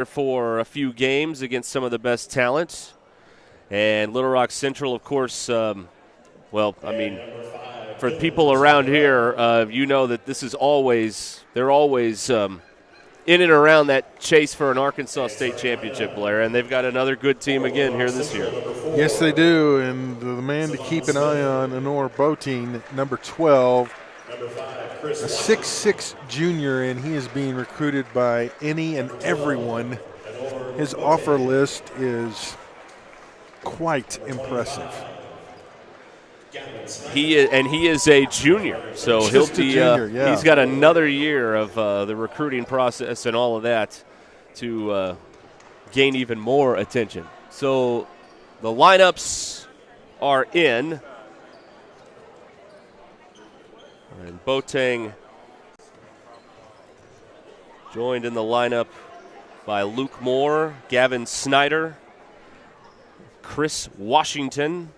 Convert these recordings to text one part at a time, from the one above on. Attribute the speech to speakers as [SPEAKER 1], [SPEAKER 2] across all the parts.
[SPEAKER 1] for a few games against some of the best talent. And Little Rock Central, of course, for people around here, you know that this is they're always in and around that chase for an Arkansas State championship, Blair, and they've got another good team again here this year.
[SPEAKER 2] Yes, they do, and the man to keep an eye on, Honor Boateng, number 12, a 6'6" junior, and he is being recruited by any and everyone. His offer list is quite impressive.
[SPEAKER 1] He is a junior, so he'll be. He's got another year of the recruiting process and all of that to gain even more attention. So the lineups are in, and Boateng joined in the lineup by Luke Moore, Gavin Snyder, Chris Washington,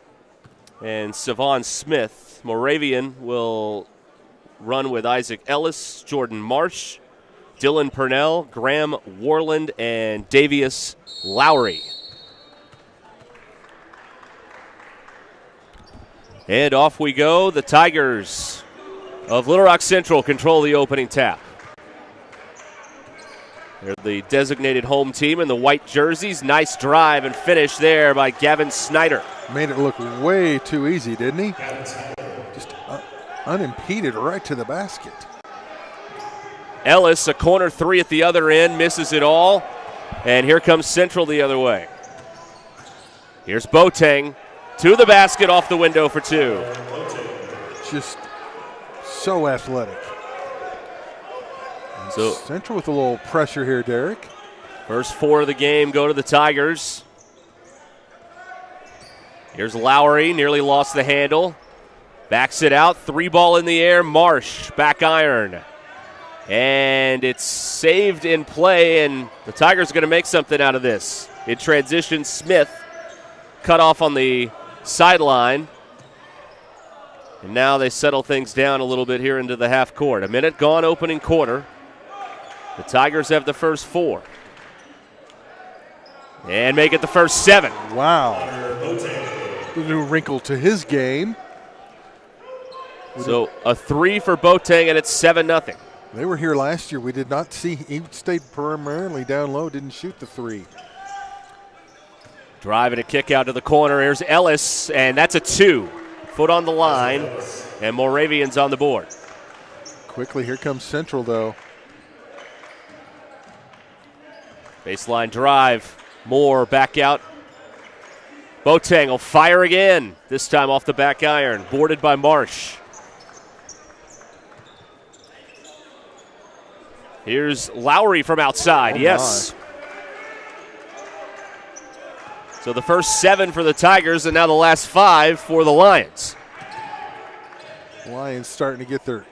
[SPEAKER 1] and Savon Smith. Moravian will run with Isaac Ellis, Jordan Marsh, Dylan Purnell, Graham Warland, and Davius Lowry. And off we go. The Tigers of Little Rock Central control the opening tap. They're the designated home team in the white jerseys. Nice drive and finish there by Gavin Snyder.
[SPEAKER 2] Made it look way too easy, didn't he? Just unimpeded right to the basket.
[SPEAKER 1] Ellis, a corner three at the other end, misses it all. And here comes Central the other way. Here's Boateng to the basket, off the window for two.
[SPEAKER 2] Just so athletic. So Central with a little pressure here, Derek.
[SPEAKER 1] First four of the game go to the Tigers. Here's Lowry, nearly lost the handle. Backs it out, three ball in the air, Marsh, back iron. And it's saved in play, and the Tigers are going to make something out of this. In transition, Smith cut off on the sideline. And now they settle things down a little bit here into the half court. A minute gone, opening quarter. The Tigers have the first four. And make it the first seven.
[SPEAKER 2] Wow. A new wrinkle to his game.
[SPEAKER 1] So a three for Boateng, and it's 7-0.
[SPEAKER 2] They were here last year. We did not see. He stayed primarily down low, didn't shoot the three.
[SPEAKER 1] Drive and a kick out to the corner. Here's Ellis, and that's a two. Foot on the line, and Moravian's on the board.
[SPEAKER 2] Quickly, here comes Central, though.
[SPEAKER 1] Baseline drive. Moore back out. Boateng will fire again, this time off the back iron. Boarded by Marsh. Here's Lowry from outside. Yes. So the first seven for the Tigers, and now the last five for the Lions.
[SPEAKER 2] Lions starting to get their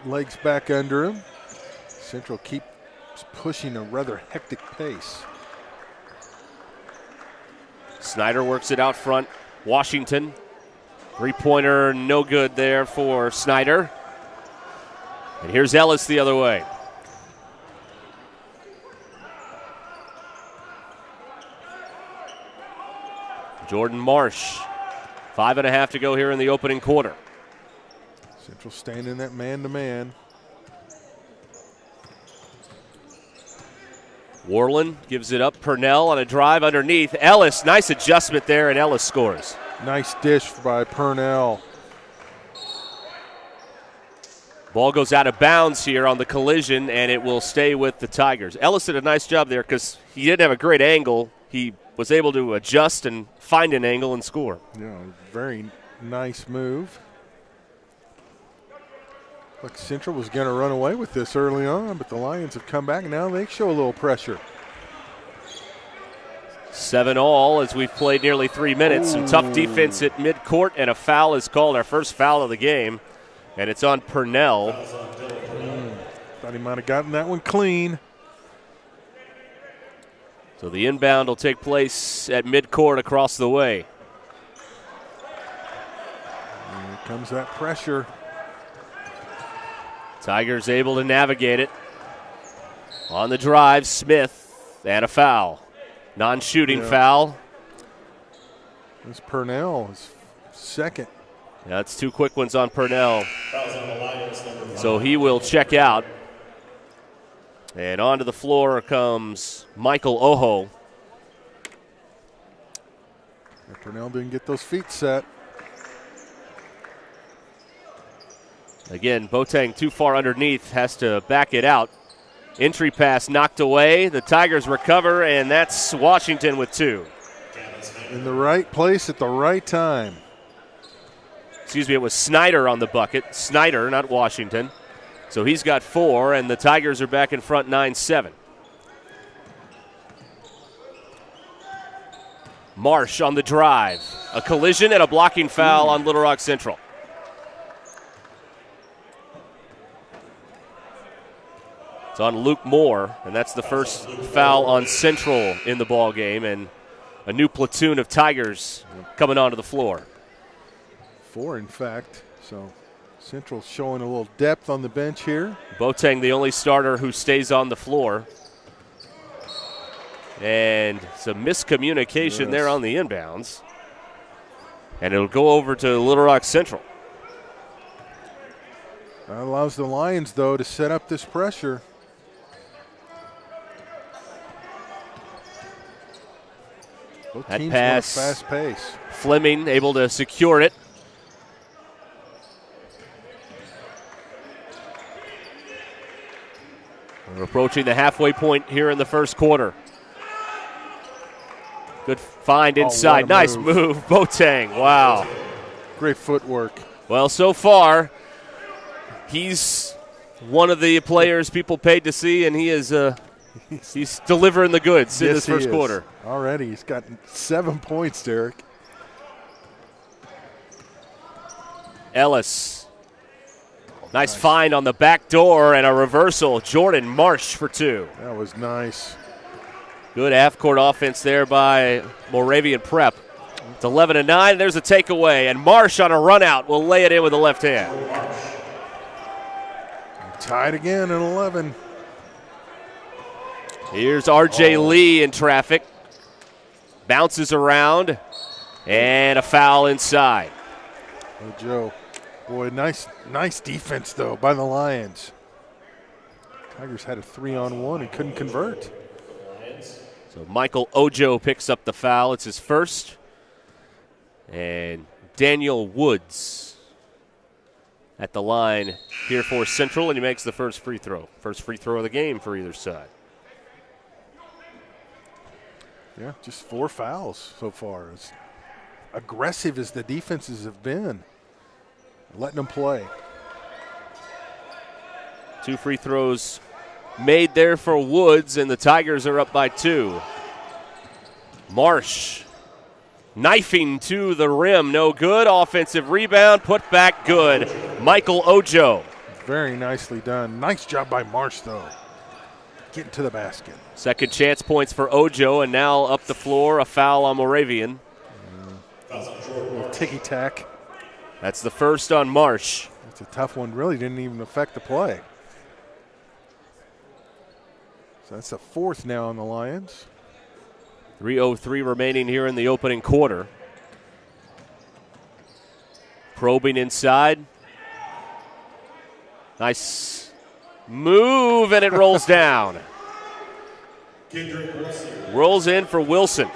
[SPEAKER 2] legs back under them. Central keeps pushing a rather hectic pace.
[SPEAKER 1] Snyder works it out front. Washington. Three-pointer, no good there for Snyder. And here's Ellis the other way. Jordan Marsh. 5.5 to go here in the opening quarter.
[SPEAKER 2] Central staying in that man-to-man.
[SPEAKER 1] Warland gives it up. Purnell on a drive underneath. Ellis, nice adjustment there, and Ellis scores.
[SPEAKER 2] Nice dish by Purnell.
[SPEAKER 1] Ball goes out of bounds here on the collision, and it will stay with the Tigers. Ellis did a nice job there because he didn't have a great angle. He was able to adjust and find an angle and score.
[SPEAKER 2] Yeah, very nice move. Look, Central was going to run away with this early on, but the Lions have come back. Now they show a little pressure.
[SPEAKER 1] 7-all as we've played nearly 3 minutes. Some tough defense at midcourt, and a foul is called, our first foul of the game, and it's on Purnell.
[SPEAKER 2] Thought he might have gotten that one clean.
[SPEAKER 1] So the inbound will take place at midcourt across the way.
[SPEAKER 2] And here comes that pressure.
[SPEAKER 1] Tigers able to navigate it. On the drive, Smith And a foul. Non-shooting foul.
[SPEAKER 2] It's Purnell, his second.
[SPEAKER 1] That's two quick ones on Purnell. So he will check out. And onto the floor comes Michael Oho.
[SPEAKER 2] Purnell didn't get those feet set.
[SPEAKER 1] Again, Boateng too far underneath, has to back it out. Entry pass knocked away. The Tigers recover, and that's Washington with two.
[SPEAKER 2] In the right place at the right time.
[SPEAKER 1] Excuse me, it was Snyder on the bucket. Snyder, not Washington. So he's got four, and the Tigers are back in front 9-7. Marsh on the drive. A collision and a blocking foul on Little Rock Central. It's on Luke Moore, and that's the first foul on Central in the ball game, and a new platoon of Tigers coming onto the floor.
[SPEAKER 2] Four, in fact. So Central showing a little depth on the bench here.
[SPEAKER 1] Boateng, the only starter who stays on the floor. And some miscommunication there on the inbounds. And it'll go over to Little Rock Central.
[SPEAKER 2] That allows the Lions, though, to set up this pressure. Both
[SPEAKER 1] That
[SPEAKER 2] teams
[SPEAKER 1] pass,
[SPEAKER 2] on a fast pace.
[SPEAKER 1] Fleming able to secure it. We're approaching the halfway point here in the first quarter. Good find inside. Nice move, Boateng. Wow.
[SPEAKER 2] Great footwork.
[SPEAKER 1] Well, so far, he's one of the players people paid to see, and he is he's delivering the goods in this first quarter.
[SPEAKER 2] Already, he's got 7 points, Derek.
[SPEAKER 1] Ellis. Nice find on the back door and a reversal. Jordan Marsh for two.
[SPEAKER 2] That was nice.
[SPEAKER 1] Good half-court offense there by Moravian Prep. It's 11-9. There's a takeaway, and Marsh on a run-out will lay it in with the left hand.
[SPEAKER 2] Tied again at 11.
[SPEAKER 1] Here's R.J. Lee in traffic. Bounces around, and a foul inside.
[SPEAKER 2] Oh, Joe. Boy, nice defense, though, by the Lions. Tigers had a 3-on-1 and couldn't convert.
[SPEAKER 1] So Michael Ojo picks up the foul. It's his first. And Daniel Woods at the line here for Central, and he makes the first free throw. First free throw of the game for either side.
[SPEAKER 2] Yeah, just 4 fouls so far. As aggressive as the defenses have been, letting them play.
[SPEAKER 1] 2 free throws made there for Woods, and the Tigers are up by 2. Marsh knifing to the rim, no good. Offensive rebound, put back good. Michael Ojo.
[SPEAKER 2] Very nicely done. Nice job by Marsh, though. Getting to the basket.
[SPEAKER 1] Second chance points for Ojo, and now up the floor, a foul on Moravian.
[SPEAKER 2] Ticky-tack.
[SPEAKER 1] That's the first on Marsh.
[SPEAKER 2] It's a tough one. Really didn't even affect the play. So that's the 4th now on the Lions.
[SPEAKER 1] 3:03 remaining here in the opening quarter. Probing inside. Nice move, and it rolls down. Rolls in for Wilson.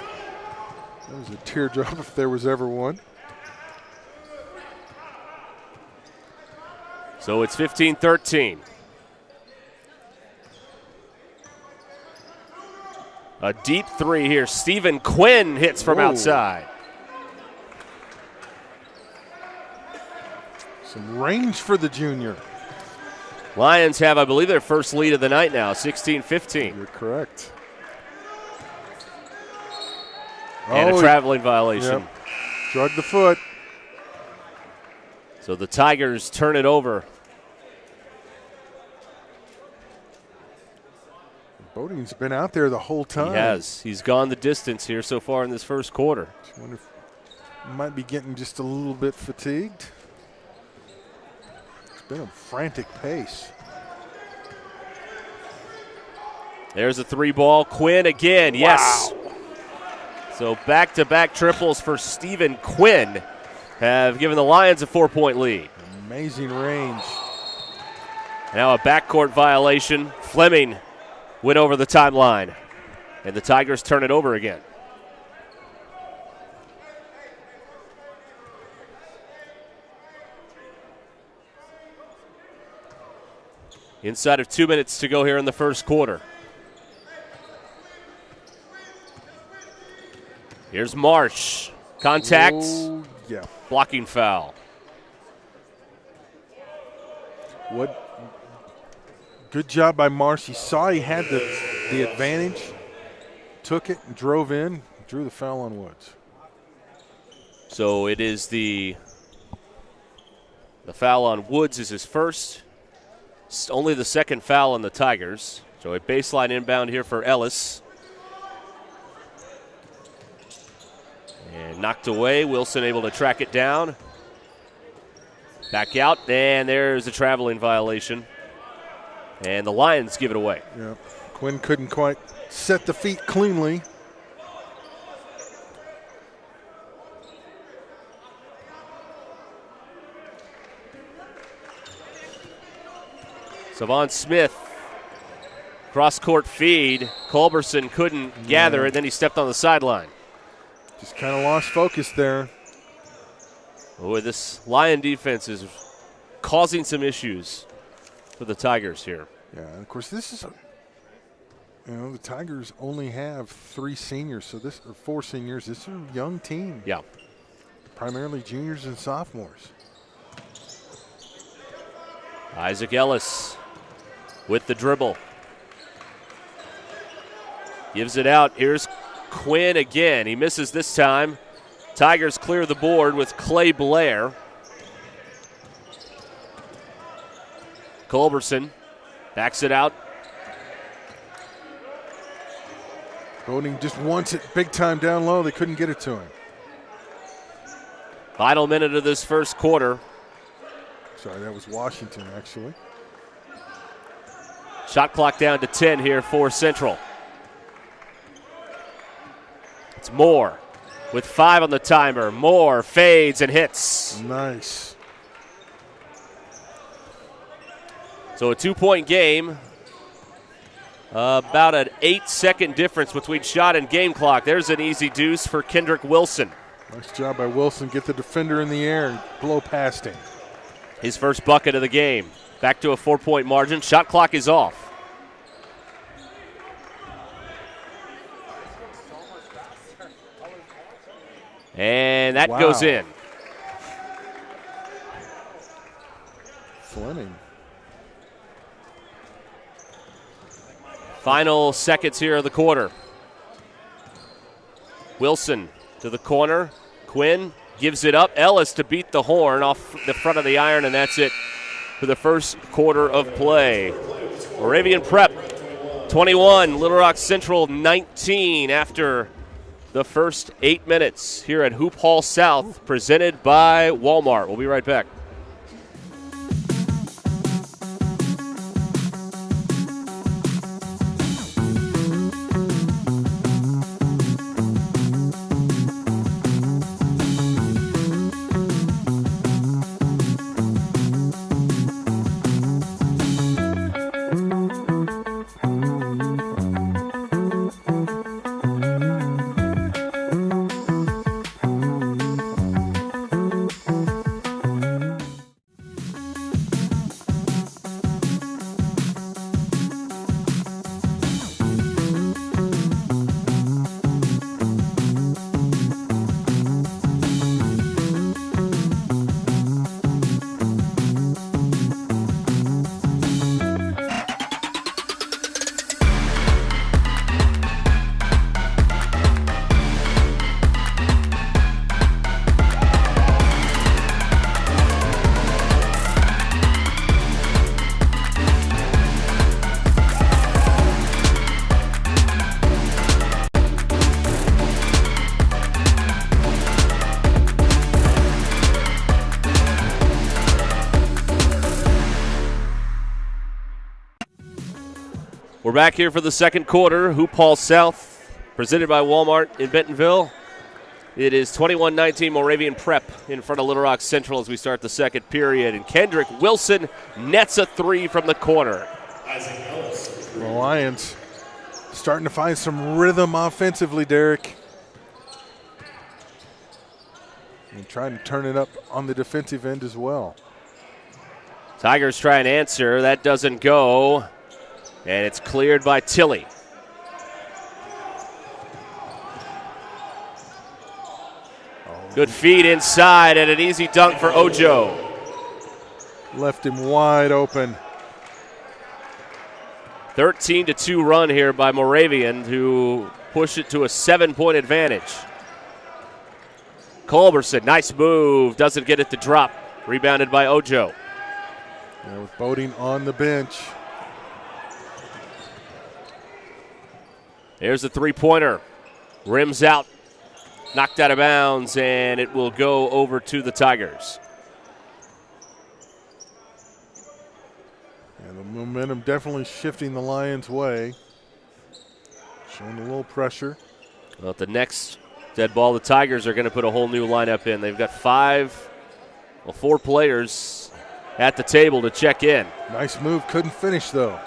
[SPEAKER 2] That was a teardrop if there was ever one.
[SPEAKER 1] So it's 15-13. A deep three here. Stephen Quinn hits from outside.
[SPEAKER 2] Some range for the junior.
[SPEAKER 1] Lions have, I believe, their first lead of the night now, 16-15.
[SPEAKER 2] You're correct.
[SPEAKER 1] And a traveling violation.
[SPEAKER 2] Yep. Drug the foot.
[SPEAKER 1] So the Tigers turn it over.
[SPEAKER 2] Boating's been out there the whole time.
[SPEAKER 1] He has. He's gone the distance here so far in this first quarter.
[SPEAKER 2] I wonder if he might be getting just a little bit fatigued. It's been a frantic pace.
[SPEAKER 1] There's a 3-ball. Quinn again. Yes.
[SPEAKER 2] Wow.
[SPEAKER 1] So back-to-back triples for Stephen Quinn have given the Lions a 4-point lead.
[SPEAKER 2] Amazing range.
[SPEAKER 1] Now a backcourt violation. Fleming went over the timeline. And the Tigers turn it over again. Inside of 2 minutes to go here in the first quarter. Here's Marsh. Contact.
[SPEAKER 2] Oh, yeah.
[SPEAKER 1] Blocking foul.
[SPEAKER 2] What? Good job by Marsh. He saw he had the advantage, took it, and drove in, drew the foul on Woods.
[SPEAKER 1] So it is the foul on Woods is his first. It's only the second foul on the Tigers. So a baseline inbound here for Ellis. And knocked away. Wilson able to track it down. Back out, and there's a traveling violation. And the Lions give it away.
[SPEAKER 2] Yeah. Quinn couldn't quite set the feet cleanly.
[SPEAKER 1] Savon Smith, cross-court feed. Culberson couldn't gather it, then he stepped on the sideline.
[SPEAKER 2] Just kind of lost focus there.
[SPEAKER 1] Boy, this Lion defense is causing some issues for the Tigers here.
[SPEAKER 2] Yeah, and of course this is, the Tigers only have 3 seniors, so this or 4 seniors. This is a young team.
[SPEAKER 1] Yeah.
[SPEAKER 2] Primarily juniors and sophomores.
[SPEAKER 1] Isaac Ellis with the dribble. Gives it out. Here's Quinn again. He misses this time. Tigers clear the board with Clay Blair. Culberson backs it out.
[SPEAKER 2] Boating just wants it big time down low. They couldn't get it to him.
[SPEAKER 1] Final minute of this first quarter.
[SPEAKER 2] Sorry, that was Washington, actually.
[SPEAKER 1] Shot clock down to 10 here for Central. It's Moore with 5 on the timer. Moore fades and hits.
[SPEAKER 2] Nice.
[SPEAKER 1] So a 2-point game. About an 8-second difference between shot and game clock. There's an easy deuce for Kendrick Wilson.
[SPEAKER 2] Nice job by Wilson. Get the defender in the air and blow past him.
[SPEAKER 1] His first bucket of the game. Back to a 4-point margin. Shot clock is off. And that goes in.
[SPEAKER 2] Fleming.
[SPEAKER 1] Final seconds here of the quarter. Wilson to the corner. Quinn gives it up. Ellis to beat the horn off the front of the iron, and that's it for the first quarter of play. Moravian Prep 21, Little Rock Central 19 after the first 8 minutes here at Hoophall South, presented by Walmart. We'll be right back. We're back here for the second quarter. Hoophall South, presented by Walmart in Bentonville. It is 21-19 Moravian Prep in front of Little Rock Central as we start the second period. And Kendrick Wilson nets a three from the corner.
[SPEAKER 2] The Lions starting to find some rhythm offensively, Derek. And trying to turn it up on the defensive end as well.
[SPEAKER 1] Tigers try and answer. That doesn't go. And it's cleared by Tilley. Good feed inside and an easy dunk for Ojo.
[SPEAKER 2] Left him wide open.
[SPEAKER 1] 13-2 run here by Moravian to push it to a 7-point advantage. Culberson, nice move, doesn't get it to drop. Rebounded by Ojo.
[SPEAKER 2] Yeah, with Boating on the bench.
[SPEAKER 1] There's a three-pointer. Rims out, knocked out of bounds, and it will go over to the Tigers.
[SPEAKER 2] And the momentum definitely shifting the Lions' way. Showing a little pressure.
[SPEAKER 1] Well, at the next dead ball, the Tigers are going to put a whole new lineup in. They've got four players at the table to check in.
[SPEAKER 2] Nice move, couldn't finish though.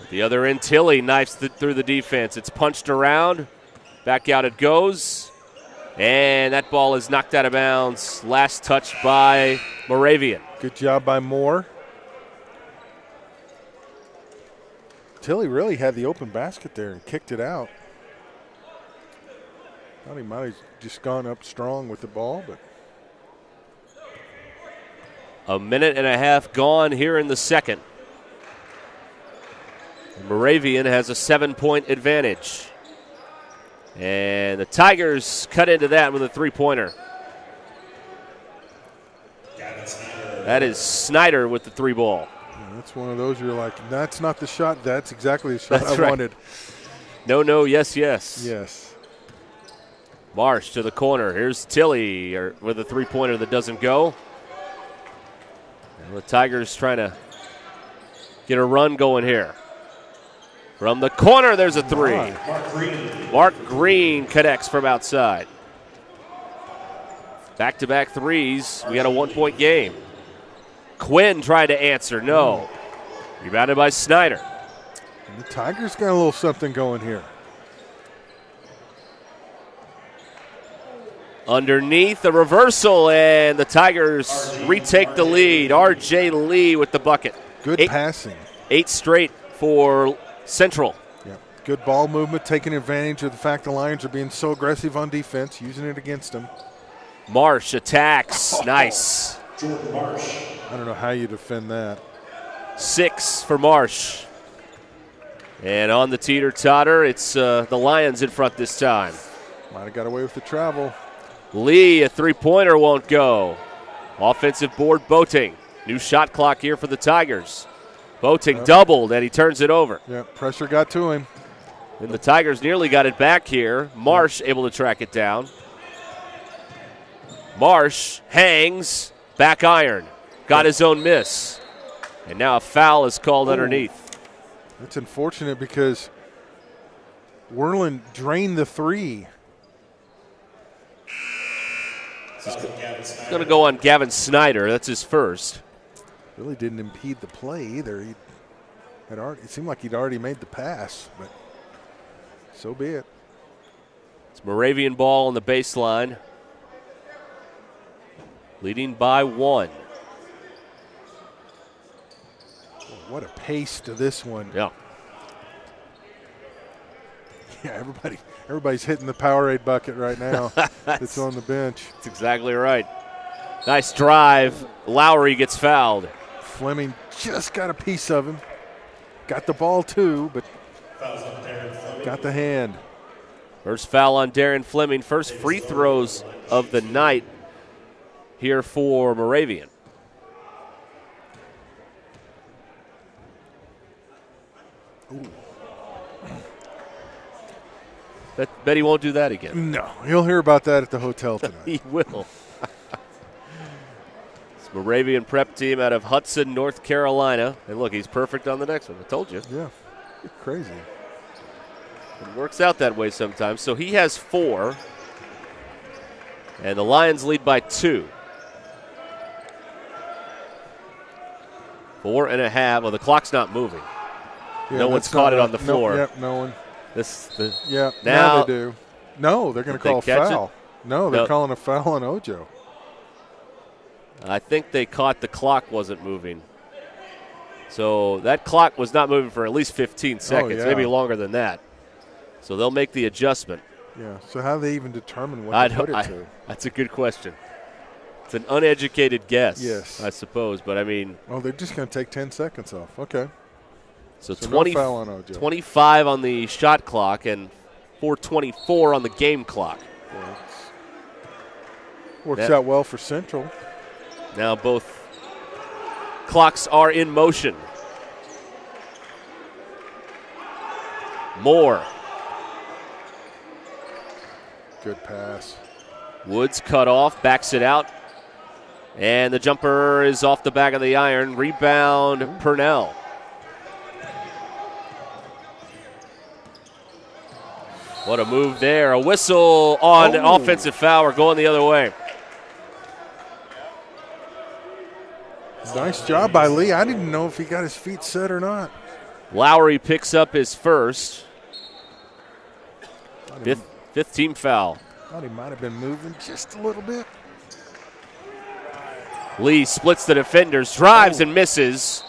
[SPEAKER 1] At the other end, Tilley knifes through the defense. It's punched around. Back out it goes. And that ball is knocked out of bounds. Last touch by Moravian.
[SPEAKER 2] Good job by Moore. Tilley really had the open basket there and kicked it out. Thought he might have just gone up strong with the ball, but.
[SPEAKER 1] A minute and a half gone here in the second. Moravian has a 7-point advantage. And the Tigers cut into that with a three-pointer. That is Snyder with the three ball.
[SPEAKER 2] Yeah, that's one of those you're like, that's not the shot. That's exactly the shot
[SPEAKER 1] That's
[SPEAKER 2] I
[SPEAKER 1] right.
[SPEAKER 2] wanted.
[SPEAKER 1] No, yes.
[SPEAKER 2] Yes.
[SPEAKER 1] Marsh to the corner. Here's Tilley with a three-pointer that doesn't go. And the Tigers trying to get a run going here. From the corner, there's a three. Mark Green connects from outside. Back-to-back threes. We got a 1-point game. Quinn tried to answer. No. Rebounded by Snyder.
[SPEAKER 2] And the Tigers got a little something going here.
[SPEAKER 1] Underneath, a reversal, and the Tigers retake the lead. R.J. Lee with the bucket.
[SPEAKER 2] Good passing.
[SPEAKER 1] 8 straight for Central.
[SPEAKER 2] Yeah, good ball movement, taking advantage of the fact the Lions are being so aggressive on defense, using it against them.
[SPEAKER 1] Marsh attacks. Nice.
[SPEAKER 3] Jordan Marsh.
[SPEAKER 2] I don't know how you defend that.
[SPEAKER 1] 6 for Marsh. And on the teeter-totter, it's the Lions in front this time.
[SPEAKER 2] Might have got away with the travel.
[SPEAKER 1] Lee, a three-pointer won't go. Offensive board, Boating. New shot clock here for the Tigers. Boating doubled, and he turns it over.
[SPEAKER 2] Yeah, pressure got to him.
[SPEAKER 1] And the Tigers nearly got it back here. Marsh able to track it down. Marsh hangs, back iron. Got his own miss. And now a foul is called underneath.
[SPEAKER 2] That's unfortunate because Werland drained the three.
[SPEAKER 1] It's going to go on Gavin Snyder. That's his first.
[SPEAKER 2] Really didn't impede the play either. It seemed like he'd already made the pass, but so be it.
[SPEAKER 1] It's Moravian ball on the baseline. Leading by 1.
[SPEAKER 2] What a pace to this one.
[SPEAKER 1] Yeah.
[SPEAKER 2] Yeah, everybody's hitting the Powerade bucket right now. That's on the bench.
[SPEAKER 1] That's exactly right. Nice drive. Lowry gets fouled.
[SPEAKER 2] Fleming just got a piece of him. Got the ball too, but got the hand.
[SPEAKER 1] First foul on Darren Fleming. First free throws of the night here for Moravian.
[SPEAKER 2] Ooh.
[SPEAKER 1] Bet he won't do that again.
[SPEAKER 2] No, you'll hear about that at the hotel tonight.
[SPEAKER 1] He will. Moravian prep team out of Hudson, North Carolina. And look, he's perfect on the next one. I told you.
[SPEAKER 2] Yeah, crazy.
[SPEAKER 1] It works out that way sometimes. So he has 4. And the Lions lead by 2. 4.5. Well, the clock's not moving.
[SPEAKER 2] Yeah,
[SPEAKER 1] no one's caught it on the floor.
[SPEAKER 2] No, yep, no one.
[SPEAKER 1] Now
[SPEAKER 2] now they do. No, they're going to call a foul. No, they're calling a foul on Ojo.
[SPEAKER 1] I think they caught the clock wasn't moving. So that clock was not moving for at least 15 seconds, maybe longer than that. So they'll make the adjustment.
[SPEAKER 2] Yeah, so how do they even determine what to put it to?
[SPEAKER 1] That's a good question. It's an uneducated guess,
[SPEAKER 2] yes,
[SPEAKER 1] I suppose. But, I mean.
[SPEAKER 2] Oh, they're just going to take 10 seconds off. Okay.
[SPEAKER 1] So 20,
[SPEAKER 2] no foul on Ojo.
[SPEAKER 1] 25 on the shot clock and 4:24 on the game clock.
[SPEAKER 2] Yeah, works out well for Central.
[SPEAKER 1] Now both clocks are in motion. Moore.
[SPEAKER 2] Good pass.
[SPEAKER 1] Woods cut off, backs it out. And the jumper is off the back of the iron. Rebound, Purnell. What a move there. A whistle on an offensive foul. We're going the other way.
[SPEAKER 2] Nice job by Lee. I didn't know if he got his feet set or not.
[SPEAKER 1] Lowry picks up his first. Fifth team foul.
[SPEAKER 2] Thought he might have been moving just a little bit.
[SPEAKER 1] Lee splits the defenders, drives and misses,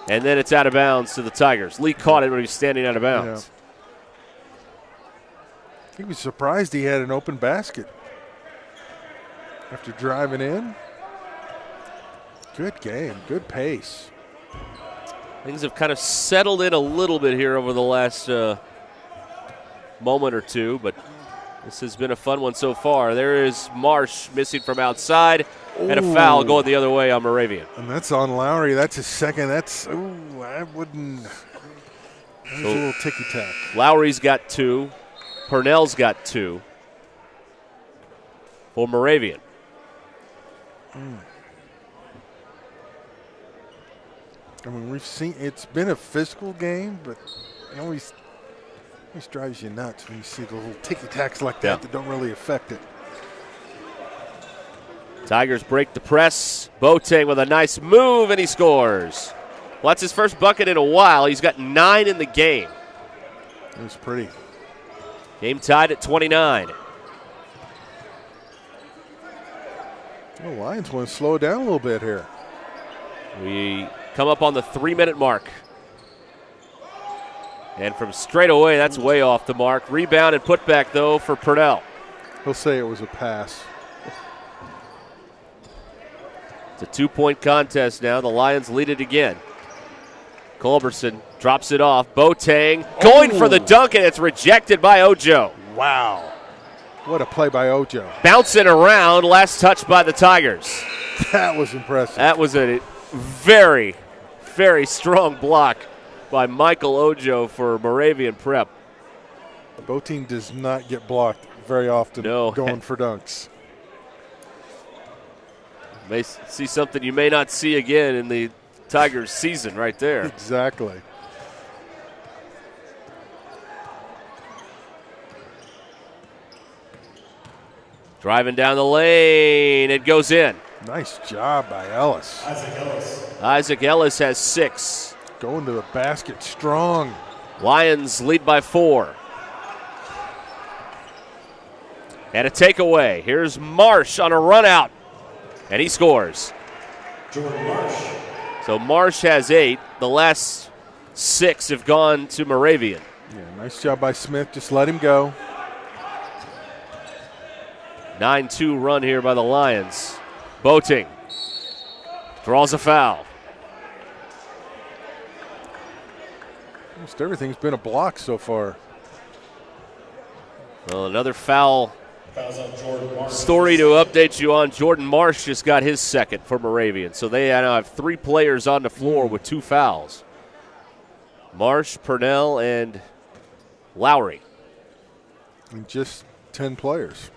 [SPEAKER 1] and then it's out of bounds to the Tigers. Lee caught it when he was standing out of bounds.
[SPEAKER 2] Yeah. He was surprised he had an open basket after driving in. Good game, good pace.
[SPEAKER 1] Things have kind of settled in a little bit here over the last moment or two, but this has been a fun one so far. There is Marsh missing from outside, and a foul going the other way on Moravian.
[SPEAKER 2] And that's on Lowry. That's his second. That's, I wouldn't. There's a little ticky-tack.
[SPEAKER 1] Lowry's got 2. Purnell's got 2 for Moravian.
[SPEAKER 2] I mean, we've seen it's been a physical game, but it always drives you nuts when you see the little ticky-tacks like that that don't really affect it.
[SPEAKER 1] Tigers break the press. Boateng with a nice move, and he scores. Well, that's his first bucket in a while. He's got 9 in the game.
[SPEAKER 2] It was pretty.
[SPEAKER 1] Game tied at 29.
[SPEAKER 2] The Lions want to slow it down a little bit here.
[SPEAKER 1] We come up on the 3-minute mark. And from straight away, that's way off the mark. Rebound and putback, though, for Purnell.
[SPEAKER 2] He'll say it was a pass.
[SPEAKER 1] It's a 2-point contest now. The Lions lead it again. Culberson drops it off. Boateng going for the dunk, and it's rejected by Ojo.
[SPEAKER 2] Wow. What a play by Ojo.
[SPEAKER 1] Bouncing around, last touch by the Tigers.
[SPEAKER 2] That was impressive.
[SPEAKER 1] That was a very, very strong block by Michael Ojo for Moravian Prep.
[SPEAKER 2] Boateng does not get blocked very often going for dunks.
[SPEAKER 1] May see something you may not see again in the Tigers season right there.
[SPEAKER 2] Exactly.
[SPEAKER 1] Driving down the lane, it goes in.
[SPEAKER 2] Nice job by Ellis.
[SPEAKER 1] Isaac Ellis has 6.
[SPEAKER 2] Going to the basket strong.
[SPEAKER 1] Lions lead by 4. And a takeaway. Here's Marsh on a run out, and he scores. So Marsh has 8. The last 6 have gone to Moravian.
[SPEAKER 2] Yeah, nice job by Smith. Just let him go.
[SPEAKER 1] 9-2 run here by the Lions. Boateng draws a foul.
[SPEAKER 2] Almost everything's been a block so far.
[SPEAKER 1] Well, another foul story to update you on. Jordan Marsh just got his second for Moravian. So they now have 3 players on the floor with 2 fouls. Marsh, Purnell, and Lowry.
[SPEAKER 2] And just 10 players.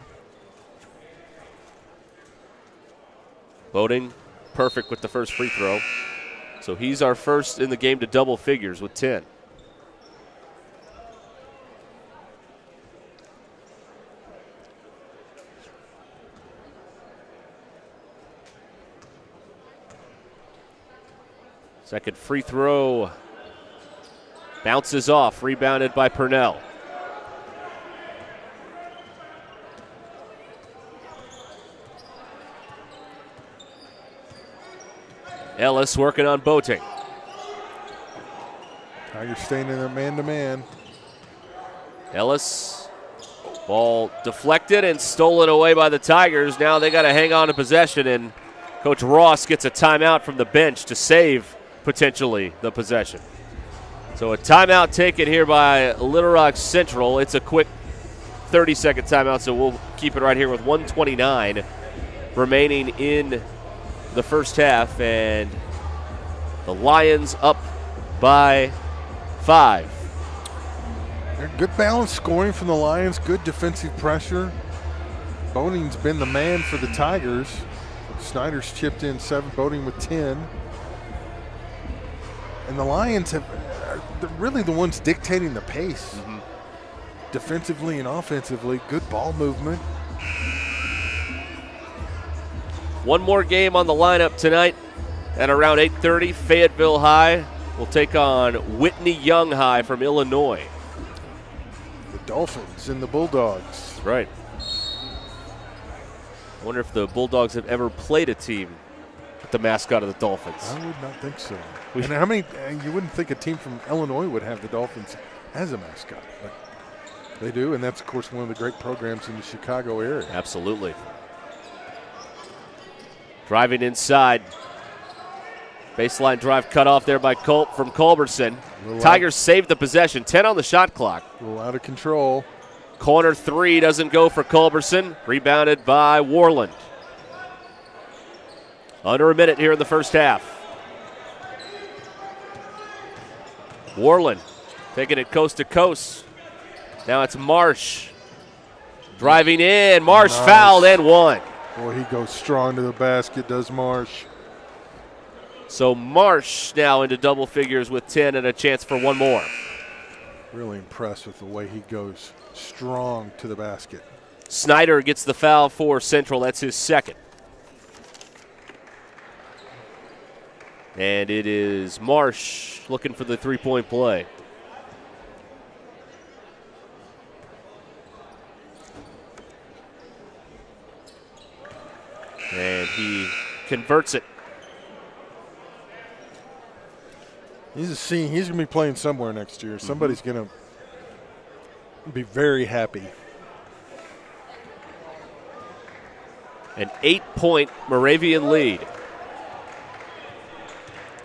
[SPEAKER 1] Boateng perfect with the first free throw. So he's our first in the game to double figures with 10. Second free throw bounces off, rebounded by Purnell. Ellis working on Boating.
[SPEAKER 2] Tigers staying in a man-to-man.
[SPEAKER 1] Ellis, ball deflected and stolen away by the Tigers. Now they got to hang on to possession, and Coach Ross gets a timeout from the bench to save potentially the possession. So a timeout taken here by Little Rock Central. It's a quick 30-second timeout, so we'll keep it right here with 1:29 remaining in the first half, and the Lions up by 5.
[SPEAKER 2] Good balanced scoring from the Lions, good defensive pressure. Boating's been the man for the Tigers. Snyder's chipped in 7, Boating with 10. And the Lions are really the ones dictating the pace. Defensively and offensively, good ball movement.
[SPEAKER 1] One more game on the lineup tonight at around 8:30. Fayetteville High will take on Whitney Young High from Illinois.
[SPEAKER 2] The Dolphins and the Bulldogs.
[SPEAKER 1] Right. I wonder if the Bulldogs have ever played a team with the mascot of the Dolphins.
[SPEAKER 2] I would not think so. And how many? You wouldn't think a team from Illinois would have the Dolphins as a mascot, but they do, and that's of course one of the great programs in the Chicago area.
[SPEAKER 1] Absolutely. Driving inside. Baseline drive cut off there by from Culberson. Tigers saved the possession. 10 on the shot clock.
[SPEAKER 2] A little out of control.
[SPEAKER 1] Corner 3 doesn't go for Culberson. Rebounded by Warland. Under a minute here in the first half. Warland taking it coast to coast. Now it's Marsh. Driving in. Marsh fouled and one.
[SPEAKER 2] Boy, he goes strong to the basket, does Marsh.
[SPEAKER 1] So Marsh now into double figures with 10 and a chance for one more.
[SPEAKER 2] Really impressed with the way he goes strong to the basket.
[SPEAKER 1] Snyder gets the foul for Central. That's his second. And it is Marsh looking for the three-point play. And he converts it.
[SPEAKER 2] He's a senior. He's going to be playing somewhere next year. Somebody's going to be very happy.
[SPEAKER 1] An 8-point Moravian lead.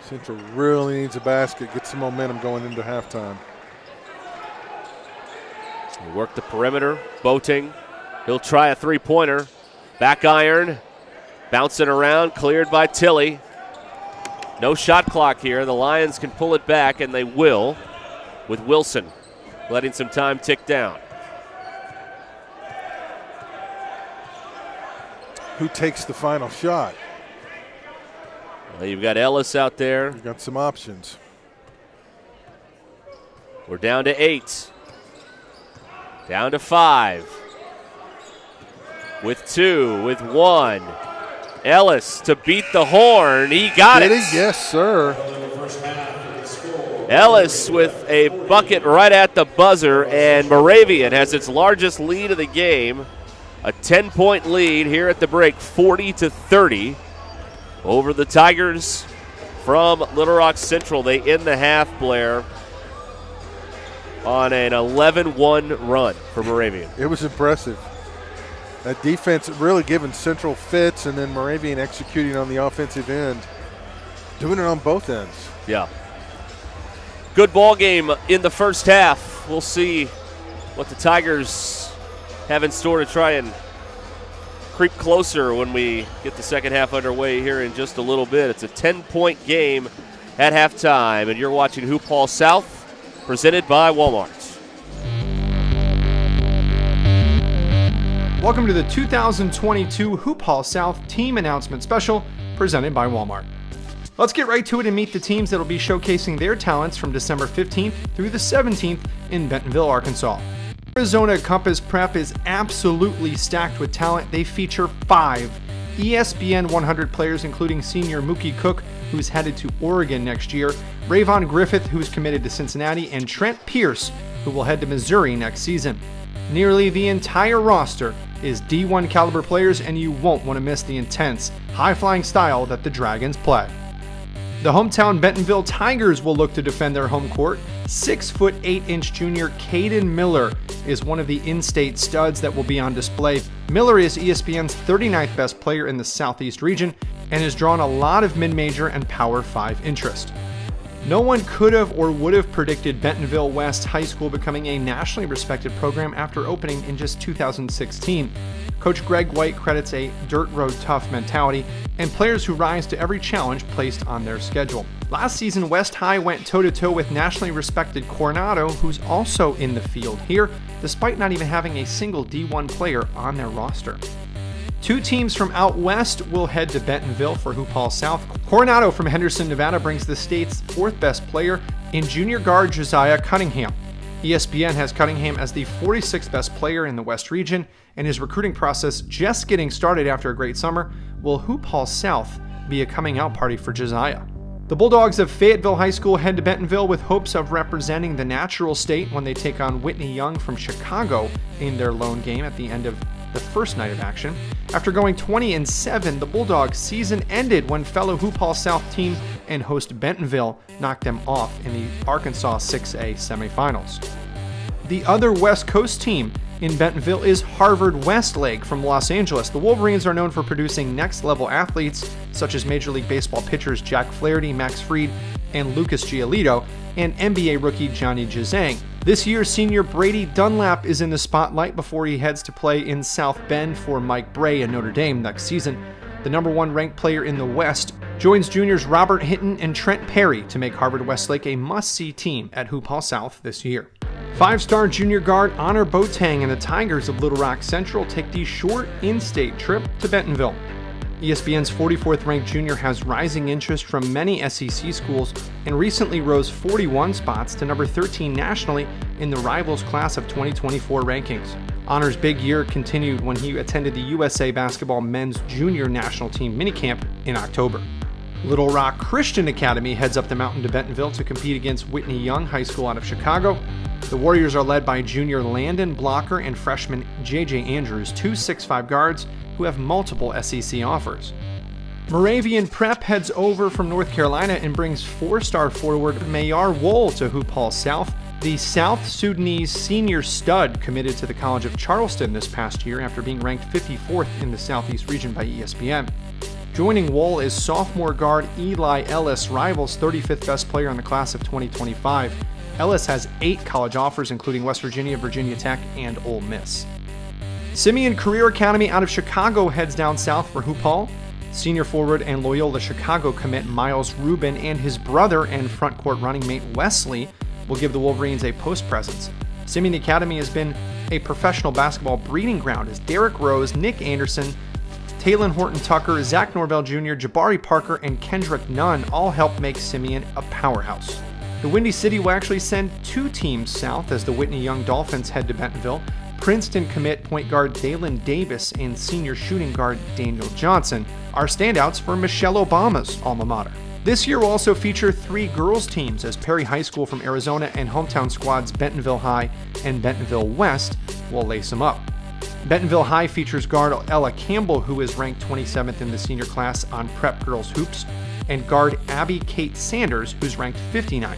[SPEAKER 2] Central really needs a basket, get some momentum going into halftime.
[SPEAKER 1] He worked the perimeter. Boating. He'll try a three-pointer. Back iron. Bouncing around. Cleared by Tilley. No shot clock here. The Lions can pull it back, and they will, with Wilson letting some time tick down.
[SPEAKER 2] Who takes the final shot?
[SPEAKER 1] Well, you've got Ellis out there.
[SPEAKER 2] You've got some options.
[SPEAKER 1] We're down to 8. Down to 5. With 2, with 1. Ellis to beat the horn. He got it.
[SPEAKER 2] Yes, sir.
[SPEAKER 1] Ellis with a bucket right at the buzzer, and Moravian has its largest lead of the game. A 10-point lead here at the break, 40-30 over the Tigers from Little Rock Central. They end the half, Blair, on an 11-1 run for Moravian.
[SPEAKER 2] It was impressive. That defense really giving Central fits, and then Moravian executing on the offensive end. Doing it on both ends.
[SPEAKER 1] Yeah. Good ball game in the first half. We'll see what the Tigers have in store to try and creep closer when we get the second half underway here in just a little bit. It's a 10-point game at halftime, and you're watching Hoophall South, presented by Walmart.
[SPEAKER 3] Welcome to the 2022 Hoophall South Team Announcement Special, presented by Walmart. Let's get right to it and meet the teams that will be showcasing their talents from December 15th through the 17th in Bentonville, Arkansas. Arizona Compass Prep is absolutely stacked with talent. They feature 5 ESPN 100 players, including senior Mookie Cook, who's headed to Oregon next year, Rayvon Griffith, who's committed to Cincinnati, and Trent Pierce, who will head to Missouri next season. Nearly the entire roster is D1 caliber players, and you won't want to miss the intense, high-flying style that the Dragons play. The hometown Bentonville Tigers will look to defend their home court. 6'8" junior Caden Miller is one of the in-state studs that will be on display. Miller is ESPN's 39th best player in the Southeast region and has drawn a lot of mid-major and Power 5 interest. No one could have or would have predicted Bentonville West High School becoming a nationally respected program after opening in just 2016. Coach Greg White credits a dirt road tough mentality and players who rise to every challenge placed on their schedule. Last season, West High went toe-to-toe with nationally respected Coronado, who's also in the field here, despite not even having a single D1 player on their roster. 2 teams from out west will head to Bentonville for Hoophall South. Coronado from Henderson, Nevada brings the state's 4th best player in junior guard Josiah Cunningham. ESPN has Cunningham as the 46th best player in the West region, and his recruiting process just getting started after a great summer. Will Hoophall South be a coming out party for Josiah? The Bulldogs of Fayetteville High School head to Bentonville with hopes of representing the natural state when they take on Whitney Young from Chicago in their lone game at the end of the first night of action. After going 20-7, the Bulldogs' season ended when fellow Hoophall South team and host Bentonville knocked them off in the Arkansas 6A semifinals. The other West Coast team in Bentonville is Harvard Westlake from Los Angeles. The Wolverines are known for producing next-level athletes such as Major League Baseball pitchers Jack Flaherty, Max Fried, and Lucas Giolito, and NBA rookie Johnny Juzang. This year's senior Brady Dunlap is in the spotlight before he heads to play in South Bend for Mike Bray and Notre Dame next season. The number 1 ranked player in the West joins juniors Robert Hinton and Trent Perry to make Harvard Westlake a must-see team at Hoophall South this year. 5-star junior guard Honor Boateng and the Tigers of Little Rock Central take the short in-state trip to Bentonville. ESPN's 44th ranked junior has rising interest from many SEC schools and recently rose 41 spots to number 13 nationally in the Rivals class of 2024 rankings. Honor's big year continued when he attended the USA Basketball Men's Junior National Team minicamp in October. Little Rock Christian Academy heads up the mountain to Bentonville to compete against Whitney Young High School out of Chicago. The Warriors are led by junior Landon Blocker and freshman J.J. Andrews, 2 6'5" guards who have multiple SEC offers. Moravian Prep heads over from North Carolina and brings 4-star forward Mayar Wool to Hoophall South. The South Sudanese senior stud committed to the College of Charleston this past year after being ranked 54th in the Southeast region by ESPN. Joining Wool is sophomore guard Eli Ellis, Rivals' 35th best player in the class of 2025. Ellis has 8 college offers, including West Virginia, Virginia Tech, and Ole Miss. Simeon Career Academy out of Chicago heads down south for Hoophall. Senior forward and Loyola Chicago commit Miles Rubin and his brother and frontcourt running mate Wesley will give the Wolverines a post presence. Simeon Academy has been a professional basketball breeding ground as Derrick Rose, Nick Anderson, Taylon Horton-Tucker, Zach Norvell Jr., Jabari Parker, and Kendrick Nunn all help make Simeon a powerhouse. The Windy City will actually send 2 teams south as the Whitney Young Dolphins head to Bentonville. Princeton commit point guard Dalen Davis and senior shooting guard Daniel Johnson are standouts for Michelle Obama's alma mater. This year will also feature 3 girls teams as Perry High School from Arizona and hometown squads Bentonville High and Bentonville West will lace them up. Bentonville High features guard Ella Campbell, who is ranked 27th in the senior class on Prep Girls Hoops, and guard Abbey Kate Sanders, who's ranked 59th.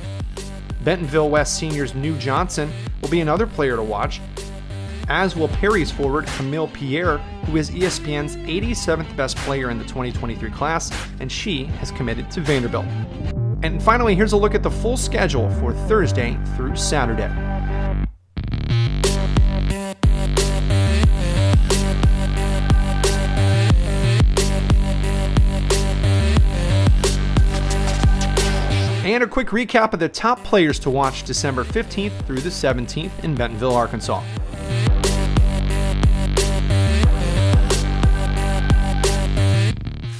[SPEAKER 3] Bentonville West seniors New Johnson will be another player to watch, as will Perry's forward Camille Pierre, who is ESPN's 87th best player in the 2023 class, and she has committed to Vanderbilt. And finally, here's a look at the full schedule for Thursday through Saturday. And a quick recap of the top players to watch December 15th through the 17th in Bentonville, Arkansas.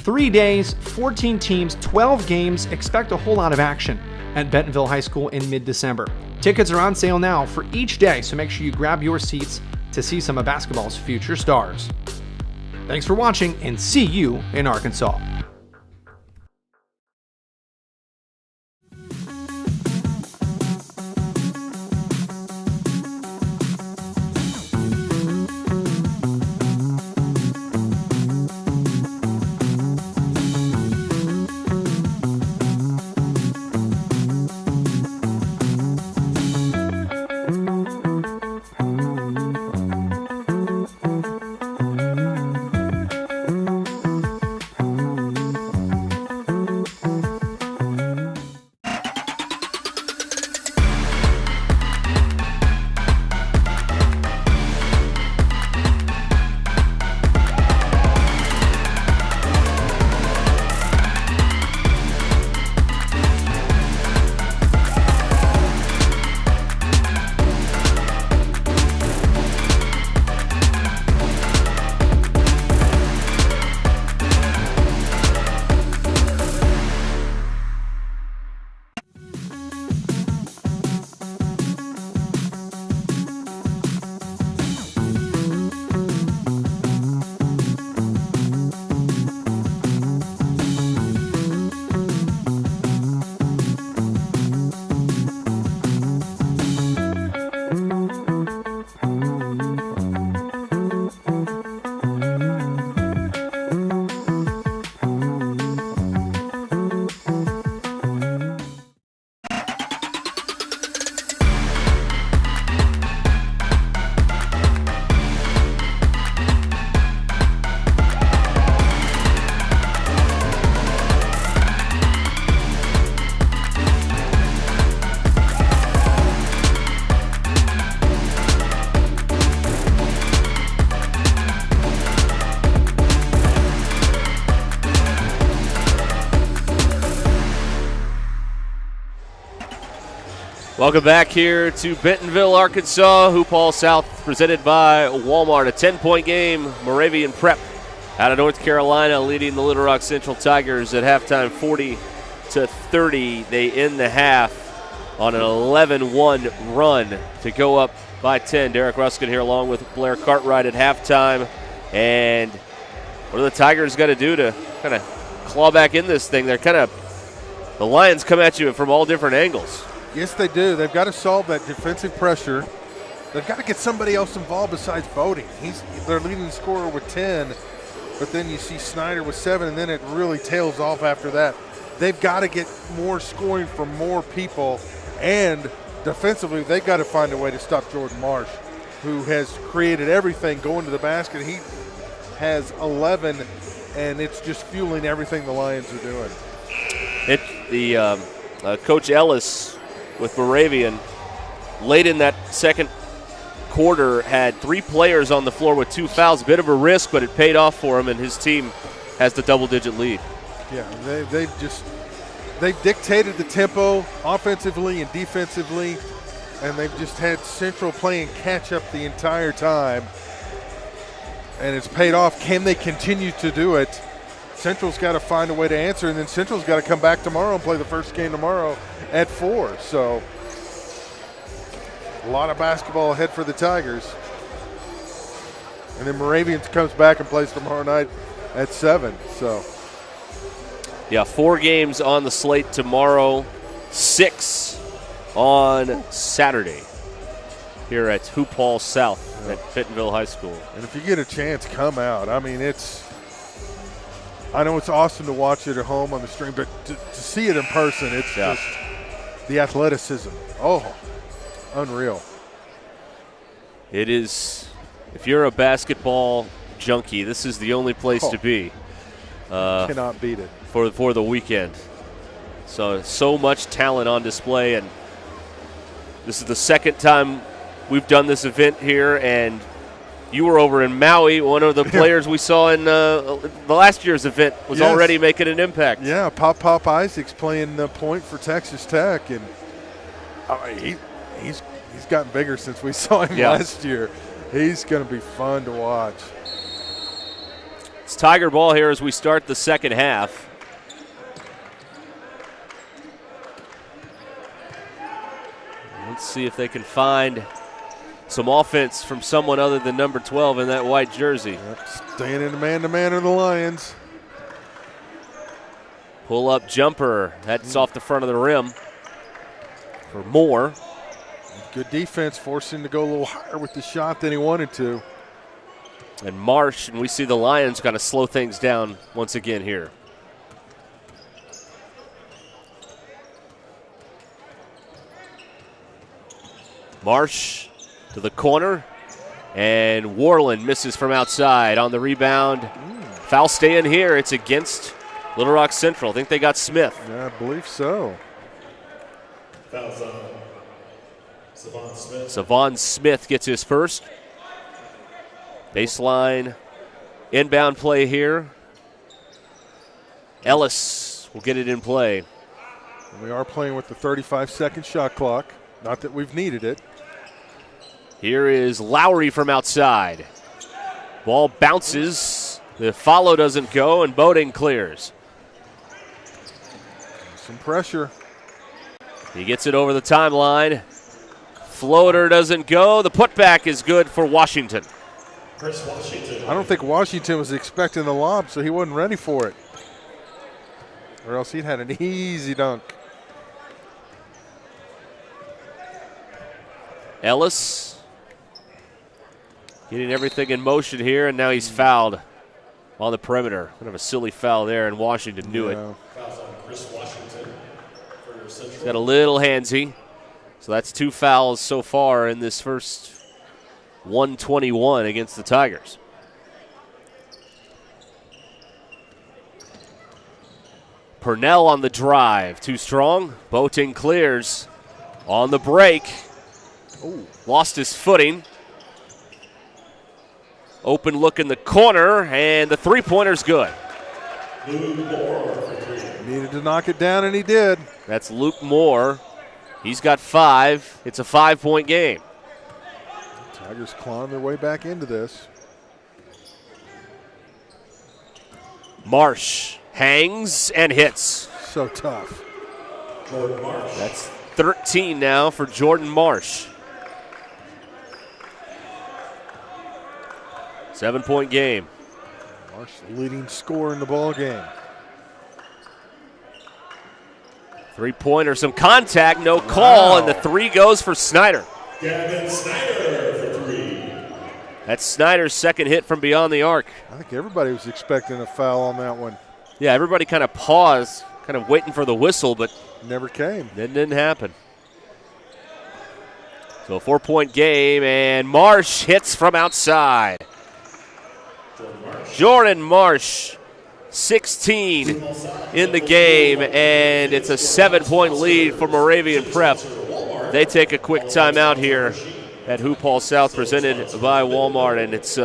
[SPEAKER 3] 3 days, 14 teams, 12 games. Expect a whole lot of action at Bentonville High School in mid-December. Tickets are on sale now for each day, so make sure you grab your seats to see some of basketball's future stars. Thanks for watching, and see you in Arkansas.
[SPEAKER 1] Welcome back here to Bentonville, Arkansas. Hoophall South presented by Walmart. A 10-point game. Moravian Prep out of North Carolina leading the Little Rock Central Tigers at halftime 40-30. They end the half on an 11-1 run to go up by 10. Derek Ruskin here along with Blair Cartwright at halftime. And what are the Tigers got to do to kind of claw back in this thing? The Lions come at you from all different angles.
[SPEAKER 2] Yes, they do. They've got to solve that defensive pressure. They've got to get somebody else involved besides Bodie. He's their leading scorer with 10, but then you see Snyder with 7, and then it really tails off after that. They've got to get more scoring from more people, and defensively, they've got to find a way to stop Jordan Marsh, who has created everything going to the basket. He has 11, and it's just fueling everything the Lions are doing.
[SPEAKER 1] Coach Ellis with Moravian, late in that second quarter, had 3 players on the floor with 2 fouls. Bit of a risk, but it paid off for him, and his team has the double-digit lead.
[SPEAKER 2] Yeah, they've dictated the tempo offensively and defensively, and they've just had Central playing catch-up the entire time, and it's paid off. Can they continue to do it? Central's got to find a way to answer, and then Central's got to come back tomorrow and play the first game tomorrow at 4. So a lot of basketball ahead for the Tigers. And then Moravian comes back and plays tomorrow night at 7. So
[SPEAKER 1] yeah, 4 games on the slate tomorrow, 6 on Saturday here at Hoophall South at Bentonville High School.
[SPEAKER 2] And if you get a chance, come out. I mean, I know it's awesome to watch it at home on the stream, but to see it in person, it's just the athleticism. Oh, unreal.
[SPEAKER 1] It is. If you're a basketball junkie, this is the only place to be.
[SPEAKER 2] Cannot beat it.
[SPEAKER 1] For the weekend. So much talent on display, and this is the second time we've done this event here, and you were over in Maui. One of the players we saw in the last year's event was already making an impact.
[SPEAKER 2] Yeah, Pop Isaacs playing the point for Texas Tech, and he's gotten bigger since we saw him last year. He's going to be fun to watch.
[SPEAKER 1] It's Tiger ball here as we start the second half. Let's see if they can find some offense from someone other than number 12 in that white jersey.
[SPEAKER 2] Yep, staying in the man-to-man of the Lions.
[SPEAKER 1] Pull-up jumper. That's off the front of the rim for Moore.
[SPEAKER 2] Good defense, forcing him to go a little higher with the shot than he wanted to.
[SPEAKER 1] And Marsh, and we see the Lions kind of slow things down once again here. Marsh to the corner, and Warland misses from outside on the rebound. Foul staying here. It's against Little Rock Central. I think they got Smith.
[SPEAKER 2] Yeah, I believe so.
[SPEAKER 4] Foul's on Savon Smith.
[SPEAKER 1] Savon Smith gets his first. Baseline inbound play here. Ellis will get it in play.
[SPEAKER 2] We are playing with the 35-second shot clock. Not that we've needed it.
[SPEAKER 1] Here is Lowry from outside. Ball bounces. The follow doesn't go, and Boating clears.
[SPEAKER 2] Some pressure.
[SPEAKER 1] He gets it over the timeline. Floater doesn't go. The putback is good for Washington.
[SPEAKER 4] Chris Washington.
[SPEAKER 2] I don't think Washington was expecting the lob, so he wasn't ready for it. Or else he'd had an easy dunk.
[SPEAKER 1] Ellis getting everything in motion here, and now he's fouled on the perimeter. Kind of a silly foul there, and Washington knew it.
[SPEAKER 4] Foul's on Chris Washington for your Central.
[SPEAKER 1] He's got a little handsy. So that's 2 fouls so far in this first 121 against the Tigers. Purnell on the drive. Too strong. Boating clears on the break.
[SPEAKER 2] Ooh.
[SPEAKER 1] Lost his footing. Open look in the corner, and the three-pointer's good.
[SPEAKER 4] Luke Moore for 3.
[SPEAKER 2] Needed to knock it down, and he did.
[SPEAKER 1] That's Luke Moore. He's got 5. It's a 5-point game.
[SPEAKER 2] Tigers clawing their way back into this.
[SPEAKER 1] Marsh hangs and hits.
[SPEAKER 2] So tough.
[SPEAKER 4] Jordan Marsh.
[SPEAKER 1] That's 13 now for Jordan Marsh. 7-point game.
[SPEAKER 2] Marsh, the leading scorer in the ball game.
[SPEAKER 1] Three-pointer, some contact, no call, and the 3 goes for Snyder.
[SPEAKER 4] Gavin Snyder for 3.
[SPEAKER 1] That's Snyder's second hit from beyond the arc.
[SPEAKER 2] I think everybody was expecting a foul on that one.
[SPEAKER 1] Yeah, everybody kind of paused, kind of waiting for the whistle, but
[SPEAKER 2] Never came.
[SPEAKER 1] it didn't happen. So a 4-point game, and Marsh hits from outside. Jordan Marsh, 16 in the game, and it's a 7-point lead for Moravian Prep. They take a quick timeout here at Hoophall South, presented by Walmart, and it's